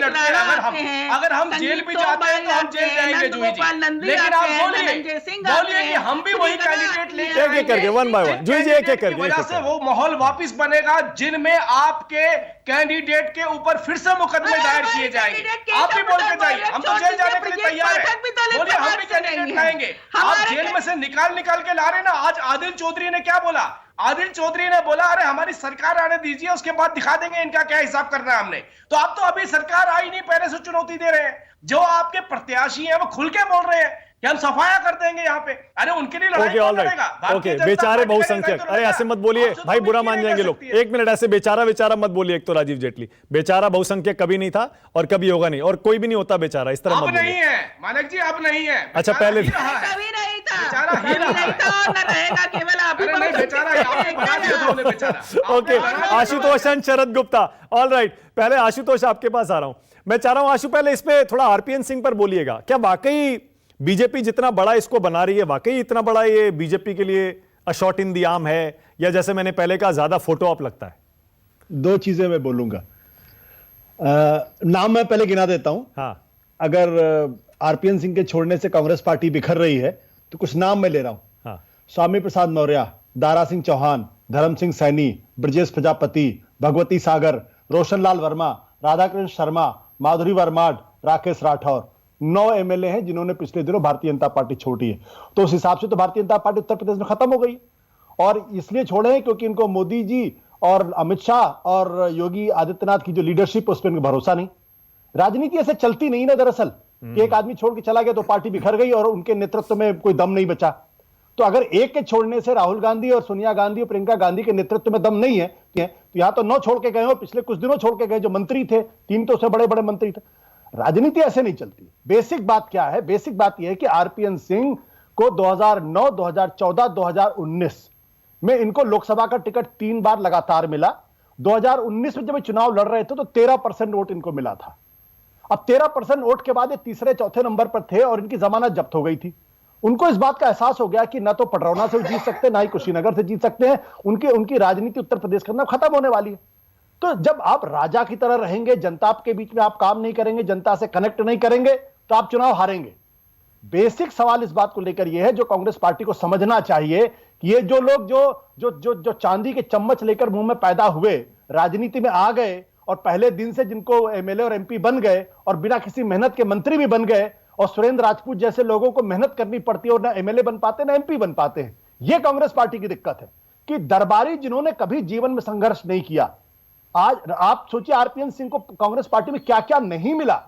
अगर हम जेल भी जाते हैं तो हम जेल जाएंगे जूही जी। लेकिन आप बोलिए कि हम भी वही कैंडिडेट लेके एक एक करके, वन बाय वन, जूही जी एक एक करके, वजह से वो माहौल वापिस बनेगा जिनमें आपके कैंडिडेट के ऊपर फिर से मुकदमे दायर किए जाएंगे। आप भी बोल के जाइए, हम तो जेल जाने के लिए तैयार है। बोलिए हम भी कैंडिडेट लाएंगे। आप जेल में से निकाल के ला रहे ना। आज आदिल चौधरी ने क्या बोला? आदिल चौधरी ने बोला, अरे हमारी सरकार आने दीजिए, उसके बाद दिखा देंगे इनका क्या हिसाब करना है हमने। तो आप तो अभी सरकार आई नहीं, पहले से चुनौती दे रहे हैं। जो आपके प्रत्याशी हैं वो खुल के बोल रहे हैं कि हम सफाया कर देंगे यहाँ पे। अरे उनके लिए लड़ाई लड़ेगा। ओके, बेचारे बहुसंख्यक, अरे ऐसे मत बोलिए भाई, बुरा मान जाएंगे लोग। एक मिनट, ऐसे बेचारा मत बोलिए। एक तो राजीव जेटली, बेचारा बहुसंख्यक कभी नहीं था और कभी होगा नहीं, और कोई भी नहीं होता बेचारा, इस तरह मत बोलिए। नहीं है मानक जी, अब नहीं है। अच्छा, पहले कभी नहीं था, बेचारा ही और न रहेगा, केवल आप ही बेचारा। Okay, Ashutosh and Sharad Gupta, all right. पहले आशुतोष आपके पास आ रहा हूं। मैं चाह रहा हूं आशु, पहले इस पे थोड़ा आरपीएन सिंह पर बोलिएगा। क्या वाकई बीजेपी जितना बड़ा इसको बना रही है, वाकई इतना बड़ा ये बीजेपी के लिए a shot in the arm है, या जैसे मैंने पहले कहा ज्यादा फोटो ऑप लगता है? दो चीजें मैं बोलूंगा। नाम मैं पहले गिना देता हूं। हाँ, अगर आरपीएन सिंह के छोड़ने से कांग्रेस पार्टी बिखर रही है तो कुछ नाम मैं ले रहा हूं। हाँ, स्वामी प्रसाद मौर्य, दारा सिंह चौहान, धर्म सिंह सैनी, ब्रजेश प्रजापति, भगवती सागर, रोशनलाल वर्मा, राधाकृष्ण शर्मा, माधुरी वर्माड, राकेश राठौर। 9 एमएलए हैं जिन्होंने पिछले दिनों भारतीय जनता पार्टी छोड़ी है। तो उस हिसाब से तो भारतीय जनता पार्टी उत्तर प्रदेश में खत्म हो गई, और इसलिए छोड़े हैं क्योंकि इनको मोदी जी और अमित शाह और योगी आदित्यनाथ की जो लीडरशिप है उस पर इनको भरोसा नहीं। राजनीति ऐसे चलती नहीं ना दरअसल, कि एक आदमी छोड़ के चला गया तो पार्टी बिखर गई और उनके नेतृत्व में कोई दम नहीं बचा। तो अगर एक के छोड़ने से राहुल गांधी और सोनिया गांधी और प्रियंका गांधी के नेतृत्व में दम नहीं है, तो यहां तो 9 छोड़ के गए, और पिछले कुछ दिनों छोड़ के गए जो मंत्री थे, 3 तो उससे बड़े बड़े मंत्री थे। राजनीति ऐसे नहीं चलती। बेसिक बात क्या है? बेसिक बात यह है कि आरपीएन सिंह को 2009, 2014, 2019 में इनको लोकसभा का टिकट 3 बार लगातार मिला। 2019 में जब चुनाव लड़ रहे थे तो 13% वोट इनको मिला था। अब 13% वोट के बाद ये तीसरे चौथे नंबर पर थे और इनकी जमानत जब्त हो गई थी। उनको इस बात का एहसास हो गया कि ना तो पडरौना से जीत सकते, ना ही कुशीनगर से जीत सकते हैं। उनकी राजनीति उत्तर प्रदेश के अंदर खत्म होने वाली है। तो जब आप राजा की तरह रहेंगे, जनता के बीच में आप काम नहीं करेंगे, जनता से कनेक्ट नहीं करेंगे, तो आप चुनाव हारेंगे। बेसिक सवाल इस बात को लेकर यह है, जो कांग्रेस पार्टी को समझना चाहिए कि ये जो लोग जो चांदी के चम्मच लेकर मुंह में पैदा हुए, राजनीति में आ गए और पहले दिन से जिनको एमएलए और एमपी बन गए और बिना किसी मेहनत के मंत्री भी बन गए, और सुरेंद्र राजपूत जैसे लोगों को मेहनत करनी पड़ती है और ना एमएलए बन पाते ना एमपी बन पाते हैं। यह कांग्रेस पार्टी की दिक्कत है कि दरबारी जिन्होंने कभी जीवन में संघर्ष नहीं किया, आज आप सोचिए आरपीएन सिंह को कांग्रेस पार्टी में क्या क्या नहीं मिला।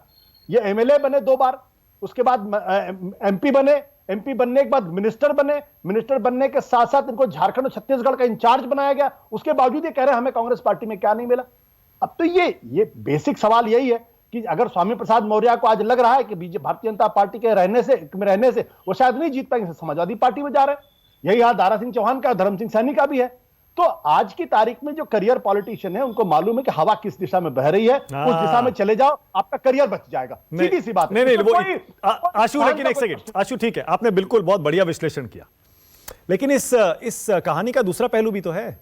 ये एमएलए बने 2 बार, उसके बाद एमपी बने, एमपी बनने के बाद मिनिस्टर बने, मिनिस्टर बनने के साथ साथ इनको झारखंड और छत्तीसगढ़ का इंचार्ज बनाया गया। उसके बावजूद ये कह रहे हैं हमें कांग्रेस पार्टी में क्या नहीं मिला। अब तो ये बेसिक सवाल यही है कि अगर स्वामी प्रसाद मौर्य को आज लग रहा है कि भारतीय जनता पार्टी के रहने से वो शायद नहीं जीत पाएंगे, समाजवादी पार्टी में जा रहे हैं। यही हाल दारा सिंह चौहान का, धर्म सिंह सैनी का भी है। तो आज की तारीख में जो करियर पॉलिटिशियन है उनको मालूम है कि हवा किस दिशा में बह रही है, उस दिशा में चले जाओ, आपका करियर बच जाएगा। सीधी सी बात है। नहीं, तो वो आशु, लेकिन एक कोई सेकंड आशु, ठीक है, आपने बिल्कुल बहुत बढ़िया विश्लेषण किया, लेकिन इस कहानी का दूसरा पहलू भी तो है।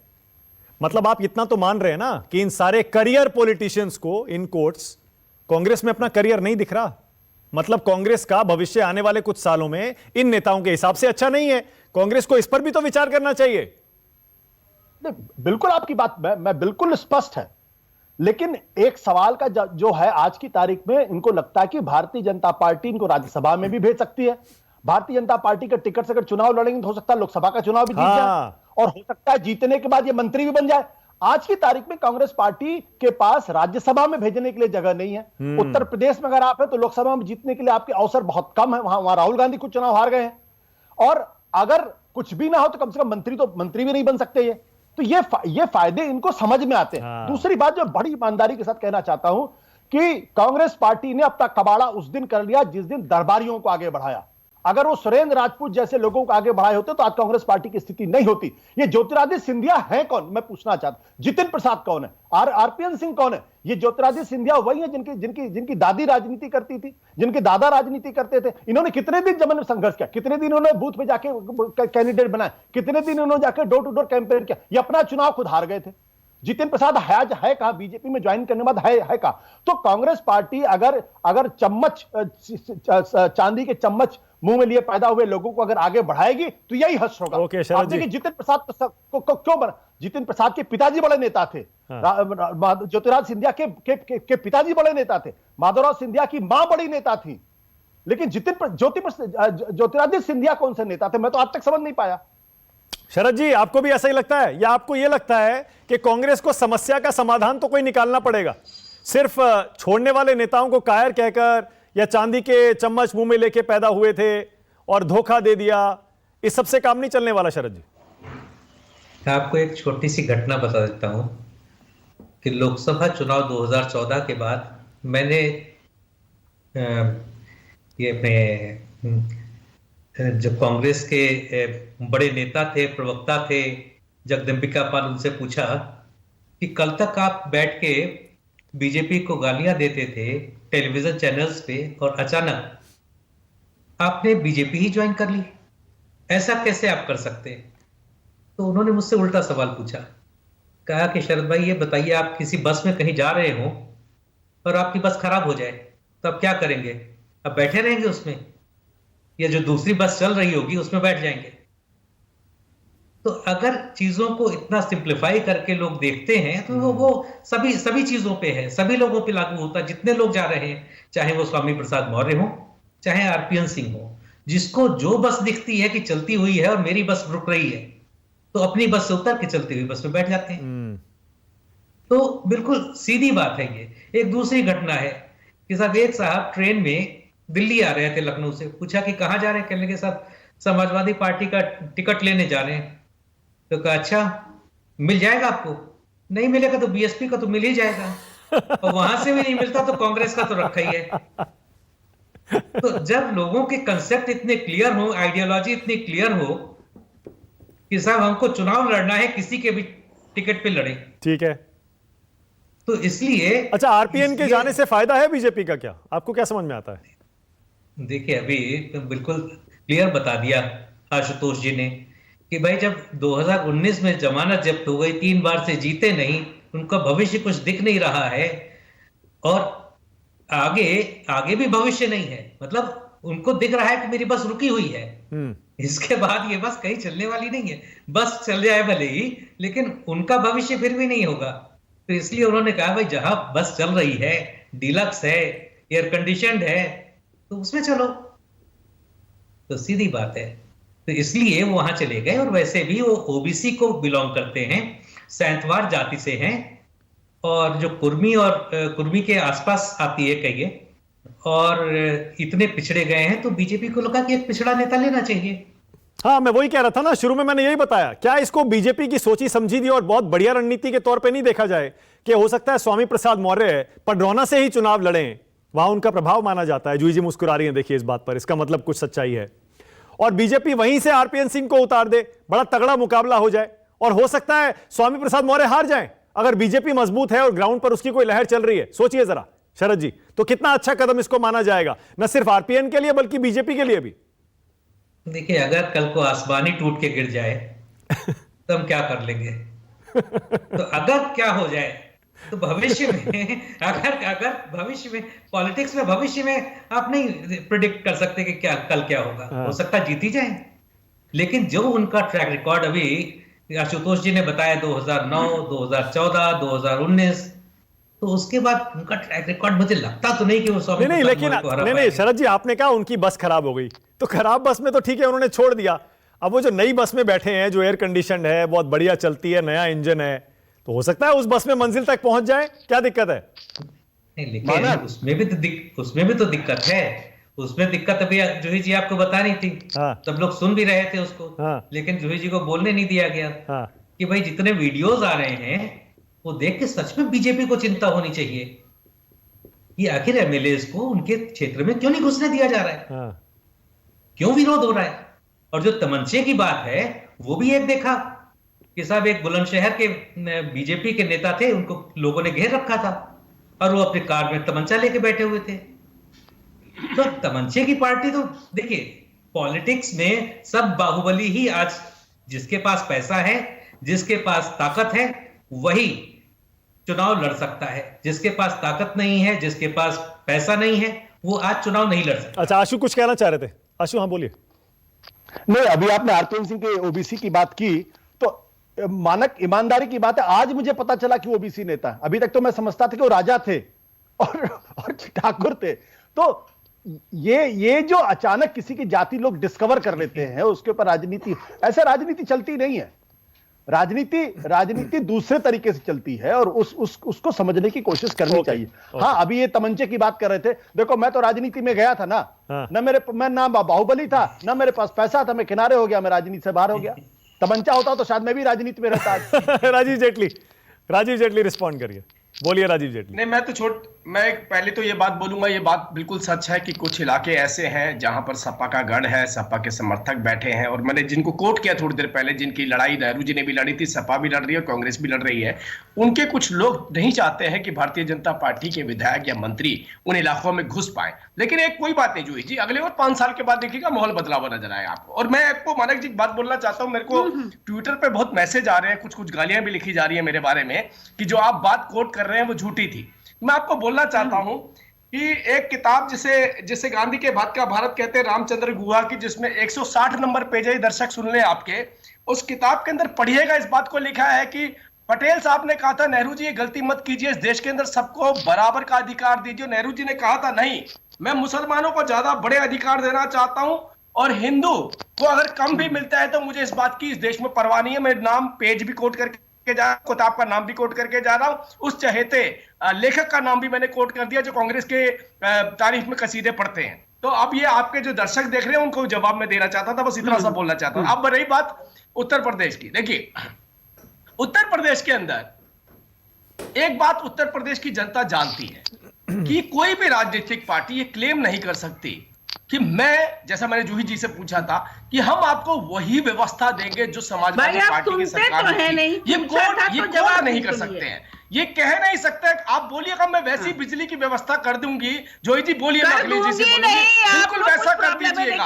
मतलब आप इतना तो मान रहे हैं ना कि इन सारे करियर पॉलिटिशियंस को इन कोर्ट्स कांग्रेस में अपना करियर नहीं दिख रहा। मतलब कांग्रेस का भविष्य आने वाले कुछ सालों में इन नेताओं के हिसाब से अच्छा नहीं है। कांग्रेस को इस पर भी तो विचार करना चाहिए। बिल्कुल आपकी बात मैं बिल्कुल स्पष्ट है, लेकिन एक सवाल का जो है आज की तारीख में इनको लगता है कि भारतीय जनता पार्टी इनको राज्यसभा में भी भेज सकती है। भारतीय जनता पार्टी का टिकट से अगर चुनाव लड़ेंगे तो हो सकता है लोकसभा का चुनाव भी जीत जाए, और हो सकता है जीतने के बाद ये मंत्री भी बन जाए। आज की तारीख में कांग्रेस पार्टी के पास राज्यसभा में भेजने के लिए जगह नहीं है। उत्तर प्रदेश में अगर आप है तो लोकसभा में जीतने के लिए आपके अवसर बहुत कम है। वहां राहुल गांधी कुछ चुनाव हार गए हैं, और अगर कुछ भी ना हो तो कम से कम मंत्री भी नहीं बन सकते ये। तो ये फायदे इनको समझ में आते हैं। दूसरी बात जो बड़ी ईमानदारी के साथ कहना चाहता हूं कि कांग्रेस पार्टी ने अपना कबाड़ा उस दिन कर लिया जिस दिन दरबारियों को आगे बढ़ाया। अगर वो सुरेंद्र राजपूत जैसे लोगों को आगे बढ़ाए होते तो आज कांग्रेस पार्टी की स्थिति नहीं होती। ये ज्योतिरादित्य सिंधिया है कौन, मैं पूछना चाहता हूं। जितिन प्रसाद कौन है, आरपीएन सिंह कौन है? ये ज्योतिरादित्य सिंधिया वही है जिनकी दादी राजनीति करती थी, जिनके दादा राजनीति करते थे। इन्होंने कितने दिन जमन में संघर्ष किया, कितने दिन इन्होंने बूथ पे जाके कैंडिडेट बनाए, कितने दिन इन्होंने जाकर डोर टू डोर कैंपेन किया। ये अपना चुनाव खुद हार गए थे। जितिन प्रसाद है कहा, बीजेपी में ज्वाइन करने के बाद है कहा। तो कांग्रेस पार्टी अगर चम्मच चांदी के चम्मच मुंह में लिए पैदा हुए लोगों को अगर आगे बढ़ाएगी तो यही हर्ष होगा। आप देखिए जितिन प्रसाद को क्यों बना? जितिन प्रसाद के पिताजी बड़े नेता थे। ज्योतिरादित्य सिंधिया के पिताजी बड़े नेता थे। माधवराव सिंधिया की मां बड़ी नेता थी। लेकिन ज्योतिरादित्य सिंधिया कौन से नेता थे, मैं तो आज तक समझ नहीं पाया। शरद जी, आपको भी ऐसा ही लगता है, या आपको यह लगता है कि कांग्रेस को समस्या का समाधान तो कोई निकालना पड़ेगा? सिर्फ छोड़ने वाले नेताओं को कायर कहकर या चांदी के चम्मच मुंह में लेके पैदा हुए थे और धोखा दे दिया, इस सबसे काम नहीं चलने वाला? शरद जी, आपको एक छोटी सी घटना बता देता हूं कि लोकसभा चुनाव 2014 के बाद मैंने ये अपने जो कांग्रेस के बड़े नेता थे, प्रवक्ता थे, जगदम्बिका पाल, उनसे पूछा कि कल तक आप बैठ के बीजेपी को गालियां देते थे टेलीविजन चैनल्स पे और अचानक आपने बीजेपी ही ज्वाइन कर ली, ऐसा कैसे आप कर सकते? तो उन्होंने मुझसे उल्टा सवाल पूछा, कहा कि शरद भाई ये बताइए, आप किसी बस में कहीं जा रहे हो और आपकी बस खराब हो जाए तो आप क्या करेंगे? आप बैठे रहेंगे उसमें या जो दूसरी बस चल रही होगी उसमें बैठ जाएंगे? तो अगर चीजों को इतना सिंप्लीफाई करके लोग देखते हैं तो वो सभी चीजों पे है, सभी लोगों पे लागू होता है। जितने लोग जा रहे हैं, चाहे वो स्वामी प्रसाद मौर्य हो, चाहे आरपीएन सिंह हो, जिसको जो बस दिखती है कि चलती हुई है और मेरी बस रुक रही है, तो अपनी बस से उतर के चलती हुई बस में बैठ जाते हैं। तो बिल्कुल सीधी बात है ये। एक दूसरी घटना है कि साहब, एक साहब ट्रेन में दिल्ली आ रहे थे लखनऊ से, पूछा कि कहां जा रहे हैं? कहने के साहब समाजवादी पार्टी का टिकट लेने जा रहे हैं। तो कहा अच्छा मिल जाएगा आपको? नहीं मिलेगा तो बीएसपी का तो मिल ही जाएगा, और वहां से भी नहीं मिलता तो कांग्रेस का तो रखा ही है। तो जब लोगों के कंसेप्ट इतने क्लियर हो, आइडियोलॉजी इतनी क्लियर हो कि साहब हमको चुनाव लड़ना है, किसी के भी टिकट पे लड़े, ठीक है, तो इसलिए अच्छा आरपीएन के जाने से फायदा है बीजेपी का क्या? आपको क्या समझ में आता है? देखिए अभी बिल्कुल क्लियर बता दिया आशुतोष जी ने कि भाई जब 2019 में जमानत जब्त हो गई, 3 बार से जीते नहीं, उनका भविष्य कुछ दिख नहीं रहा है और आगे भी भविष्य नहीं है। मतलब उनको दिख रहा है कि मेरी बस रुकी हुई है, इसके बाद ये बस कहीं चलने वाली नहीं है। बस चल जाए भले ही, लेकिन उनका भविष्य फिर भी नहीं होगा। तो इसलिए उन्होंने कहा भाई जहां बस चल रही है, डिलक्स है, एयर कंडीशनड है, तो उसमें चलो। तो सीधी बात है, तो इसलिए वो वहां चले गए। और वैसे भी वो ओबीसी को बिलोंग करते हैं, सैंतवार जाति से हैं, और जो कुर्मी के आसपास आती है कहिए, और इतने पिछड़े गए हैं, तो बीजेपी को लगा कि एक पिछड़ा नेता लेना चाहिए। हाँ, मैं वही कह रहा था ना, शुरू में मैंने यही बताया, क्या इसको बीजेपी की सोची समझी दी और बहुत बढ़िया रणनीति के तौर पे नहीं देखा जाए कि हो सकता है स्वामी प्रसाद मौर्य पडरौना से ही चुनाव लड़ें, वहां उनका प्रभाव माना जाता है। जूही जी मुस्कुरा रही हैं, देखिए इस बात पर, इसका मतलब कुछ सच्चाई है। और बीजेपी वहीं से आरपीएन सिंह को उतार दे, बड़ा तगड़ा मुकाबला हो जाए और हो सकता है स्वामी प्रसाद मौर्य हार जाएं अगर बीजेपी मजबूत है और ग्राउंड पर उसकी कोई लहर चल रही है। सोचिए जरा शरद जी, तो कितना अच्छा कदम इसको माना जाएगा, न सिर्फ आरपीएन के लिए बल्कि बीजेपी के लिए भी। देखिए, अगर कल को आसमानी टूट के गिर जाए तो हम क्या कर लेंगे? तो अगर क्या हो जाए तो भविष्य में अगर भविष्य में पॉलिटिक्स में भविष्य में आप नहीं प्रिडिक्ट कर सकते कि क्या कल क्या होगा। हो सकता है जीत ही जाए, लेकिन जो उनका ट्रैक रिकॉर्ड अभी आशुतोष जी ने बताया 2009, 2014, 2019, तो उसके बाद उनका ट्रैक रिकॉर्ड मुझे लगता तो नहीं कि वो स्वामी नहीं, लेकिन नहीं शरद जी, आपने कहा उनकी बस खराब हो गई, तो खराब बस में तो ठीक है उन्होंने छोड़ दिया। अब वो जो नई बस में बैठे हैं जो एयर कंडीशनड है, बहुत बढ़िया चलती है, नया इंजन है, तो हो सकता है उस बस में मंजिल तक पहुंच जाए। क्या दिक्कत है? नहीं, लेकिन उसमें भी तो दिक्कत है। उसमें दिक्कत अभी जूही जी आपको बता रही थी। तब लोग सुन भी रहे थे उसको, लेकिन जूही जी को बोलने नहीं दिया गया कि भाई जितने वीडियोस आ रहे हैं वो देख के सच में बीजेपी को चिंता होनी चाहिए कि आखिर एमएलएस को उनके क्षेत्र में क्यों नहीं घुसने दिया जा रहा है, क्यों विरोध हो रहा है। और जो तमंचे की बात है वो भी एक देखा कि साहब एक बुलंदशहर के बीजेपी के नेता थे, उनको लोगों ने घेर रखा था और वो अपने कार में तमंचा लेके बैठे हुए थे। तो तमंचे की पार्टी तो देखिए, पॉलिटिक्स में सब बाहुबली ही आज, जिसके पास पैसा है, जिसके पास ताकत है, वही चुनाव लड़ सकता है। जिसके पास ताकत नहीं है, जिसके पास पैसा नहीं है, वो आज चुनाव नहीं लड़ सकता। अच्छा, आशु कुछ कहना चाह रहे थे। आशु, हाँ बोलिए। नहीं, अभी आपने आरपीएन सिंह के ओबीसी की बात की, तो मानक ईमानदारी की बात है, आज मुझे पता चला कि ओबीसी नेता है। अभी तक तो मैं समझता था कि वो राजा थे और ठाकुर थे। तो ये जो अचानक किसी की जाति लोग डिस्कवर कर लेते हैं, उसके ऊपर राजनीति, ऐसे राजनीति चलती नहीं है। राजनीति दूसरे तरीके से चलती है और उसको समझने की कोशिश करनी चाहिए। हाँ, अभी ये तमंचे की बात कर रहे थे। देखो, मैं तो राजनीति में गया था ना, मैं ना बाहुबली था, ना मेरे पास पैसा था, मैं किनारे हो गया, मैं राजनीति से बाहर हो गया। तमंचा होता तो शायद मैं भी राजनीति में रहता। राजीव जेटली रिस्पॉन्ड करिए, बोलिए राजीव जेटली। नहीं, मैं पहले तो ये बात बोलूंगा, ये बात बिल्कुल सच है कि कुछ इलाके ऐसे हैं जहां पर सपा का गढ़ है, सपा के समर्थक बैठे हैं, और मैंने जिनको कोट किया थोड़ी देर पहले, जिनकी लड़ाई नेहरू जी ने भी लड़ी थी, सपा भी लड़ रही है और कांग्रेस भी लड़ रही है, उनके कुछ लोग नहीं चाहते हैं कि भारतीय जनता पार्टी के विधायक या मंत्री उन इलाकों में घुस पाए। लेकिन एक कोई बात नहीं जूही जी, अगले और 5 साल के बाद देखिएगा माहौल बदला हुआ नजर आए आपको। और मैं आपको मानक जी बात बोलना चाहता हूँ, मेरे को ट्विटर पे बहुत मैसेज आ रहे हैं, कुछ गालियां भी लिखी जा रही है मेरे बारे में कि जो आप बात कोट कर रहे हैं वो झूठी थी। मैं आपको बोलना चाहता हूं कि एक किताब जिसे गांधी के बाद का भारत कहते हैं, रामचंद्र गुहा की, जिसमें 160 नंबर पेज है, दर्शक सुन ले आपके, उस किताब के अंदर पढ़िएगा, इस बात को लिखा है कि पटेल साहब ने कहा था नेहरू जी ये गलती मत कीजिए, इस देश के अंदर सबको बराबर का अधिकार दीजिए। नेहरू जी ने कहा था नहीं, मैं मुसलमानों को ज्यादा बड़े अधिकार देना चाहता हूं और हिंदू को अगर कम भी मिलता है तो मुझे इस बात की इस देश में परवाह नहीं है। मैं नाम पेज भी कोट करके किताब का नाम भी कोट करके जा रहा हूं, उस चहेते लेखक का नाम भी मैंने कोट कर दिया जो कांग्रेस के तारीफ में कसीदे पढ़ते हैं। तो अब ये आपके जो दर्शक देख रहे हैं उनको जवाब मैं देना चाहता था, बस इतना सा बोलना चाहता हूं। अब रही बात उत्तर प्रदेश की, देखिए उत्तर प्रदेश के अंदर एक बात उत्तर प्रदेश की जनता जानती है कि कोई भी राजनीतिक पार्टी ये क्लेम नहीं कर सकती कि मैं, जैसा मैंने जूही जी से पूछा था, कि हम आपको वही व्यवस्था देंगे जो समाजवादी पार्टी की सरकार तो है नहीं, ये कोड नहीं कर सकते हैं, ये कह नहीं सकते। आप बोलिएगा मैं वैसी बिजली की व्यवस्था कर दूंगी, जूही जी बोलिए, मैं अखिलेश जी से बोलूंगी, बिल्कुल वैसा कर दीजिएगा।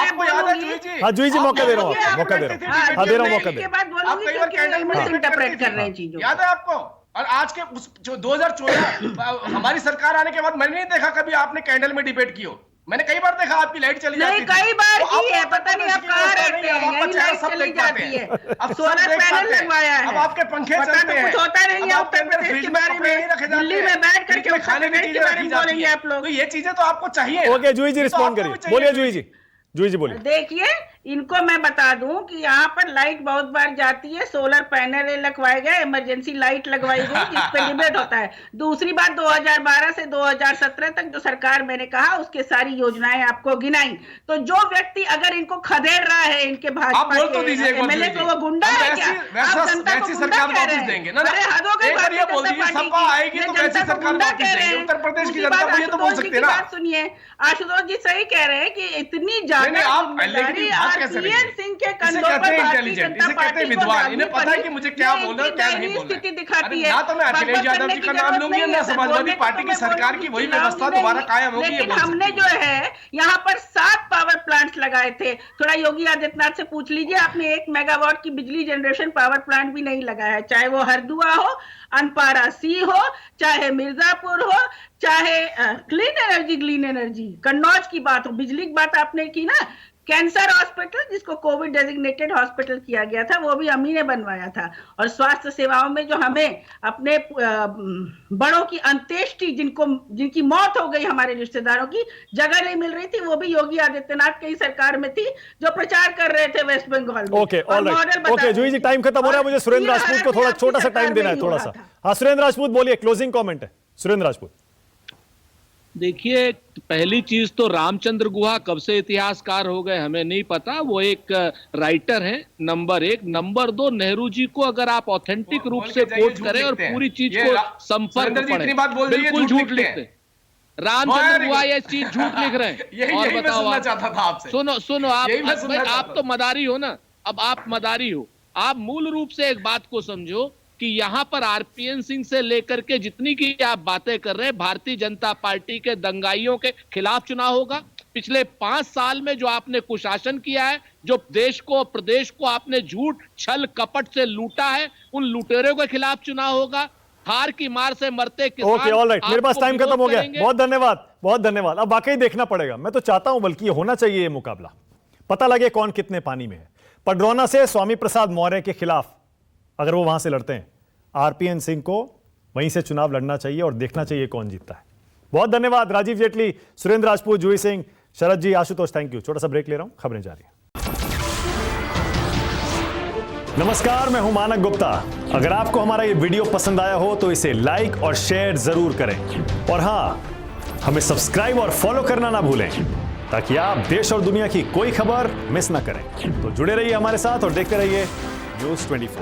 आपको याद है जूही जी? हाँ जूही जी, मौका दे रहा हूँ, मौका दे रहा हूँ, दे रहा हूँ मौका दे। आप कई बार कैंडल में इंटरप्रेट कर रहे हैं चीजों, याद है आपको? और आज के उस जो 2014 हमारी सरकार आने के बाद मैंने नहीं देखा कभी आपने कैंडल में डिबेट की हो। मैंने कई बार देखा आपकी लाइट चली जाती है, कई बार की है, पता नहीं आप कहाँ रहते हैं, यही लाइट चली जाती है। अब सोलर पैनल लगवाया है, अब आपके पंखे चलते हैं, कुछ होता नहीं है उत्तर प्रदेश के बारे में, दिल्ली में बैठ करके खाने की चीजें रखी जाती है आप लोग, तो ये चीजें तो आपको चाहिए। ओके जूही जी रिस्पॉन्ड करिए, बोलिए जूही जी बोलिए। देखिए, इनको मैं बता दूं कि यहाँ पर लाइट बहुत बार जाती है, सोलर पैनल लगवाए गए, इमरजेंसी लाइट लगवाई गई जिस पे डिबेट होता है। दूसरी बात, 2012 से 2017 तक जो सरकार मैंने कहा उसके सारी योजनाएं आपको गिनाई। तो जो व्यक्ति अगर इनको खदेड़ रहा है इनके भाजपा के एमएलए को, वो गुंडा है क्या? आप जनता को गुंडा कह रहे हैं? अरे हद हो गई भारतीय जनता पार्टी की, जनता को गुंडा कह रहे हैं। दूसरी बात, आशुतोष जी की बात सुनिए, आशुतोष जी सही कह रहे हैं कि इतनी ज्यादा जिम्मेदारी आज कैसे नहीं आरपीएन सिंह के इसे कंधों कहते पर हैं भारतीय इंटेलिजेंट, जनता इसे कहते हैं पार्टी को विद्वान, डालनी इन्हें पता है कि पड़ी। मुझे क्या ये बोलना है इनकी क्या नहीं दयनीय बोलना स्थिति है। दिखाती अरे है। ना तो मैं अखिलेश बकबक यादव करने जी की का नाम जरूरत लूंगी नहीं ना है, समाजवादी बोलने को पार्टी तो की मैं सरकार बोल की दूंगी, वही चिल्लाऊंगी व्यवस्था नहीं। दोबारा कायम होगी, ये लेकिन बोल हमने सकती जो है यहाँ पर 7 पावर प्लांट्स लगाए थे। थोड़ा योगी आदित्यनाथ से पूछ लीजिए, आपने 1 मेगावाट की बिजली जनरेशन पावर प्लांट भी नहीं लगाया है, चाहे वो हरदुआ हो, अनपारा सी हो, चाहे मिर्जापुर हो, चाहे क्लीन एनर्जी कन्नौज की बात हो, बिजली की बात आपने की ना। कैंसर हॉस्पिटल जिसको कोविड डेजिग्नेटेड हॉस्पिटल किया गया था वो भी हम ही ने बनवाया था। और स्वास्थ्य सेवाओं में जो हमें अपने बड़ों की अंत्येष्टि, जिनकी मौत हो गई, हमारे रिश्तेदारों की जगह नहीं मिल रही थी, वो भी योगी आदित्यनाथ की सरकार में थी, जो प्रचार कर रहे थे वेस्ट बंगाल में। ओके, ऑलराइट, ओके जूही जी, टाइम खत्म हो रहा है, मुझे सुरेंद्र राजपूत को थोड़ा छोटा सा टाइम देना है, थोड़ा सा। हाँ सुरेंद्र राजपूत बोलिए, क्लोजिंग कमेंट है सुरेंद्र राजपूत। देखिए, पहली चीज तो रामचंद्र गुहा कब से इतिहासकार हो गए हमें नहीं पता, वो एक राइटर हैं, नंबर 1। नंबर 2, नेहरू जी को अगर आप ऑथेंटिक रूप से कोट करें और पूरी चीज को संपर्क पढ़ें, बिल्कुल झूठ लिखते हैं। रामचंद्र गुहा ये चीज झूठ लिख रहे हैं। और बताओ, सुनो आप तो मदारी हो ना, अब आप मदारी हो, आप मूल रूप से एक बात को समझो कि यहां पर आरपीएन सिंह से लेकर के जितनी की आप बातें कर रहे हैं, भारतीय जनता पार्टी के दंगाइयों के खिलाफ चुनाव होगा। पिछले 5 साल में जो आपने कुशासन किया है, जो देश को प्रदेश को आपने झूठ छल कपट से लूटा है, उन लुटेरों के खिलाफ चुनाव होगा। हार की मार से मरते किसान। ओके, ऑलराइट, मेरे पास टाइम खत्म हो गया, बहुत धन्यवाद, बहुत धन्यवाद। अब वाकई देखना पड़ेगा, मैं तो चाहता हूं, बल्कि होना चाहिए ये मुकाबला, पता लगे कौन कितने पानी में है। पडरौना से स्वामी प्रसाद मौर्य के खिलाफ अगर वो वहां से लड़ते हैं, आरपीएन सिंह को वहीं से चुनाव लड़ना चाहिए और देखना चाहिए कौन जीतता है। बहुत धन्यवाद राजीव जेटली, सुरेंद्र राजपूत, जूही सिंह, शरद जी, आशुतोष, थैंक यू। छोटा सा ब्रेक ले रहा हूं, खबरें जारी हैं। नमस्कार, मैं हूं मानक गुप्ता। अगर आपको हमारा ये वीडियो पसंद आया हो तो इसे लाइक और शेयर जरूर करें, और हां, हमें सब्सक्राइब और फॉलो करना ना भूलें, ताकि आप देश और दुनिया की कोई खबर मिस ना करें। तो जुड़े रहिए हमारे साथ और देखते रहिए News 24।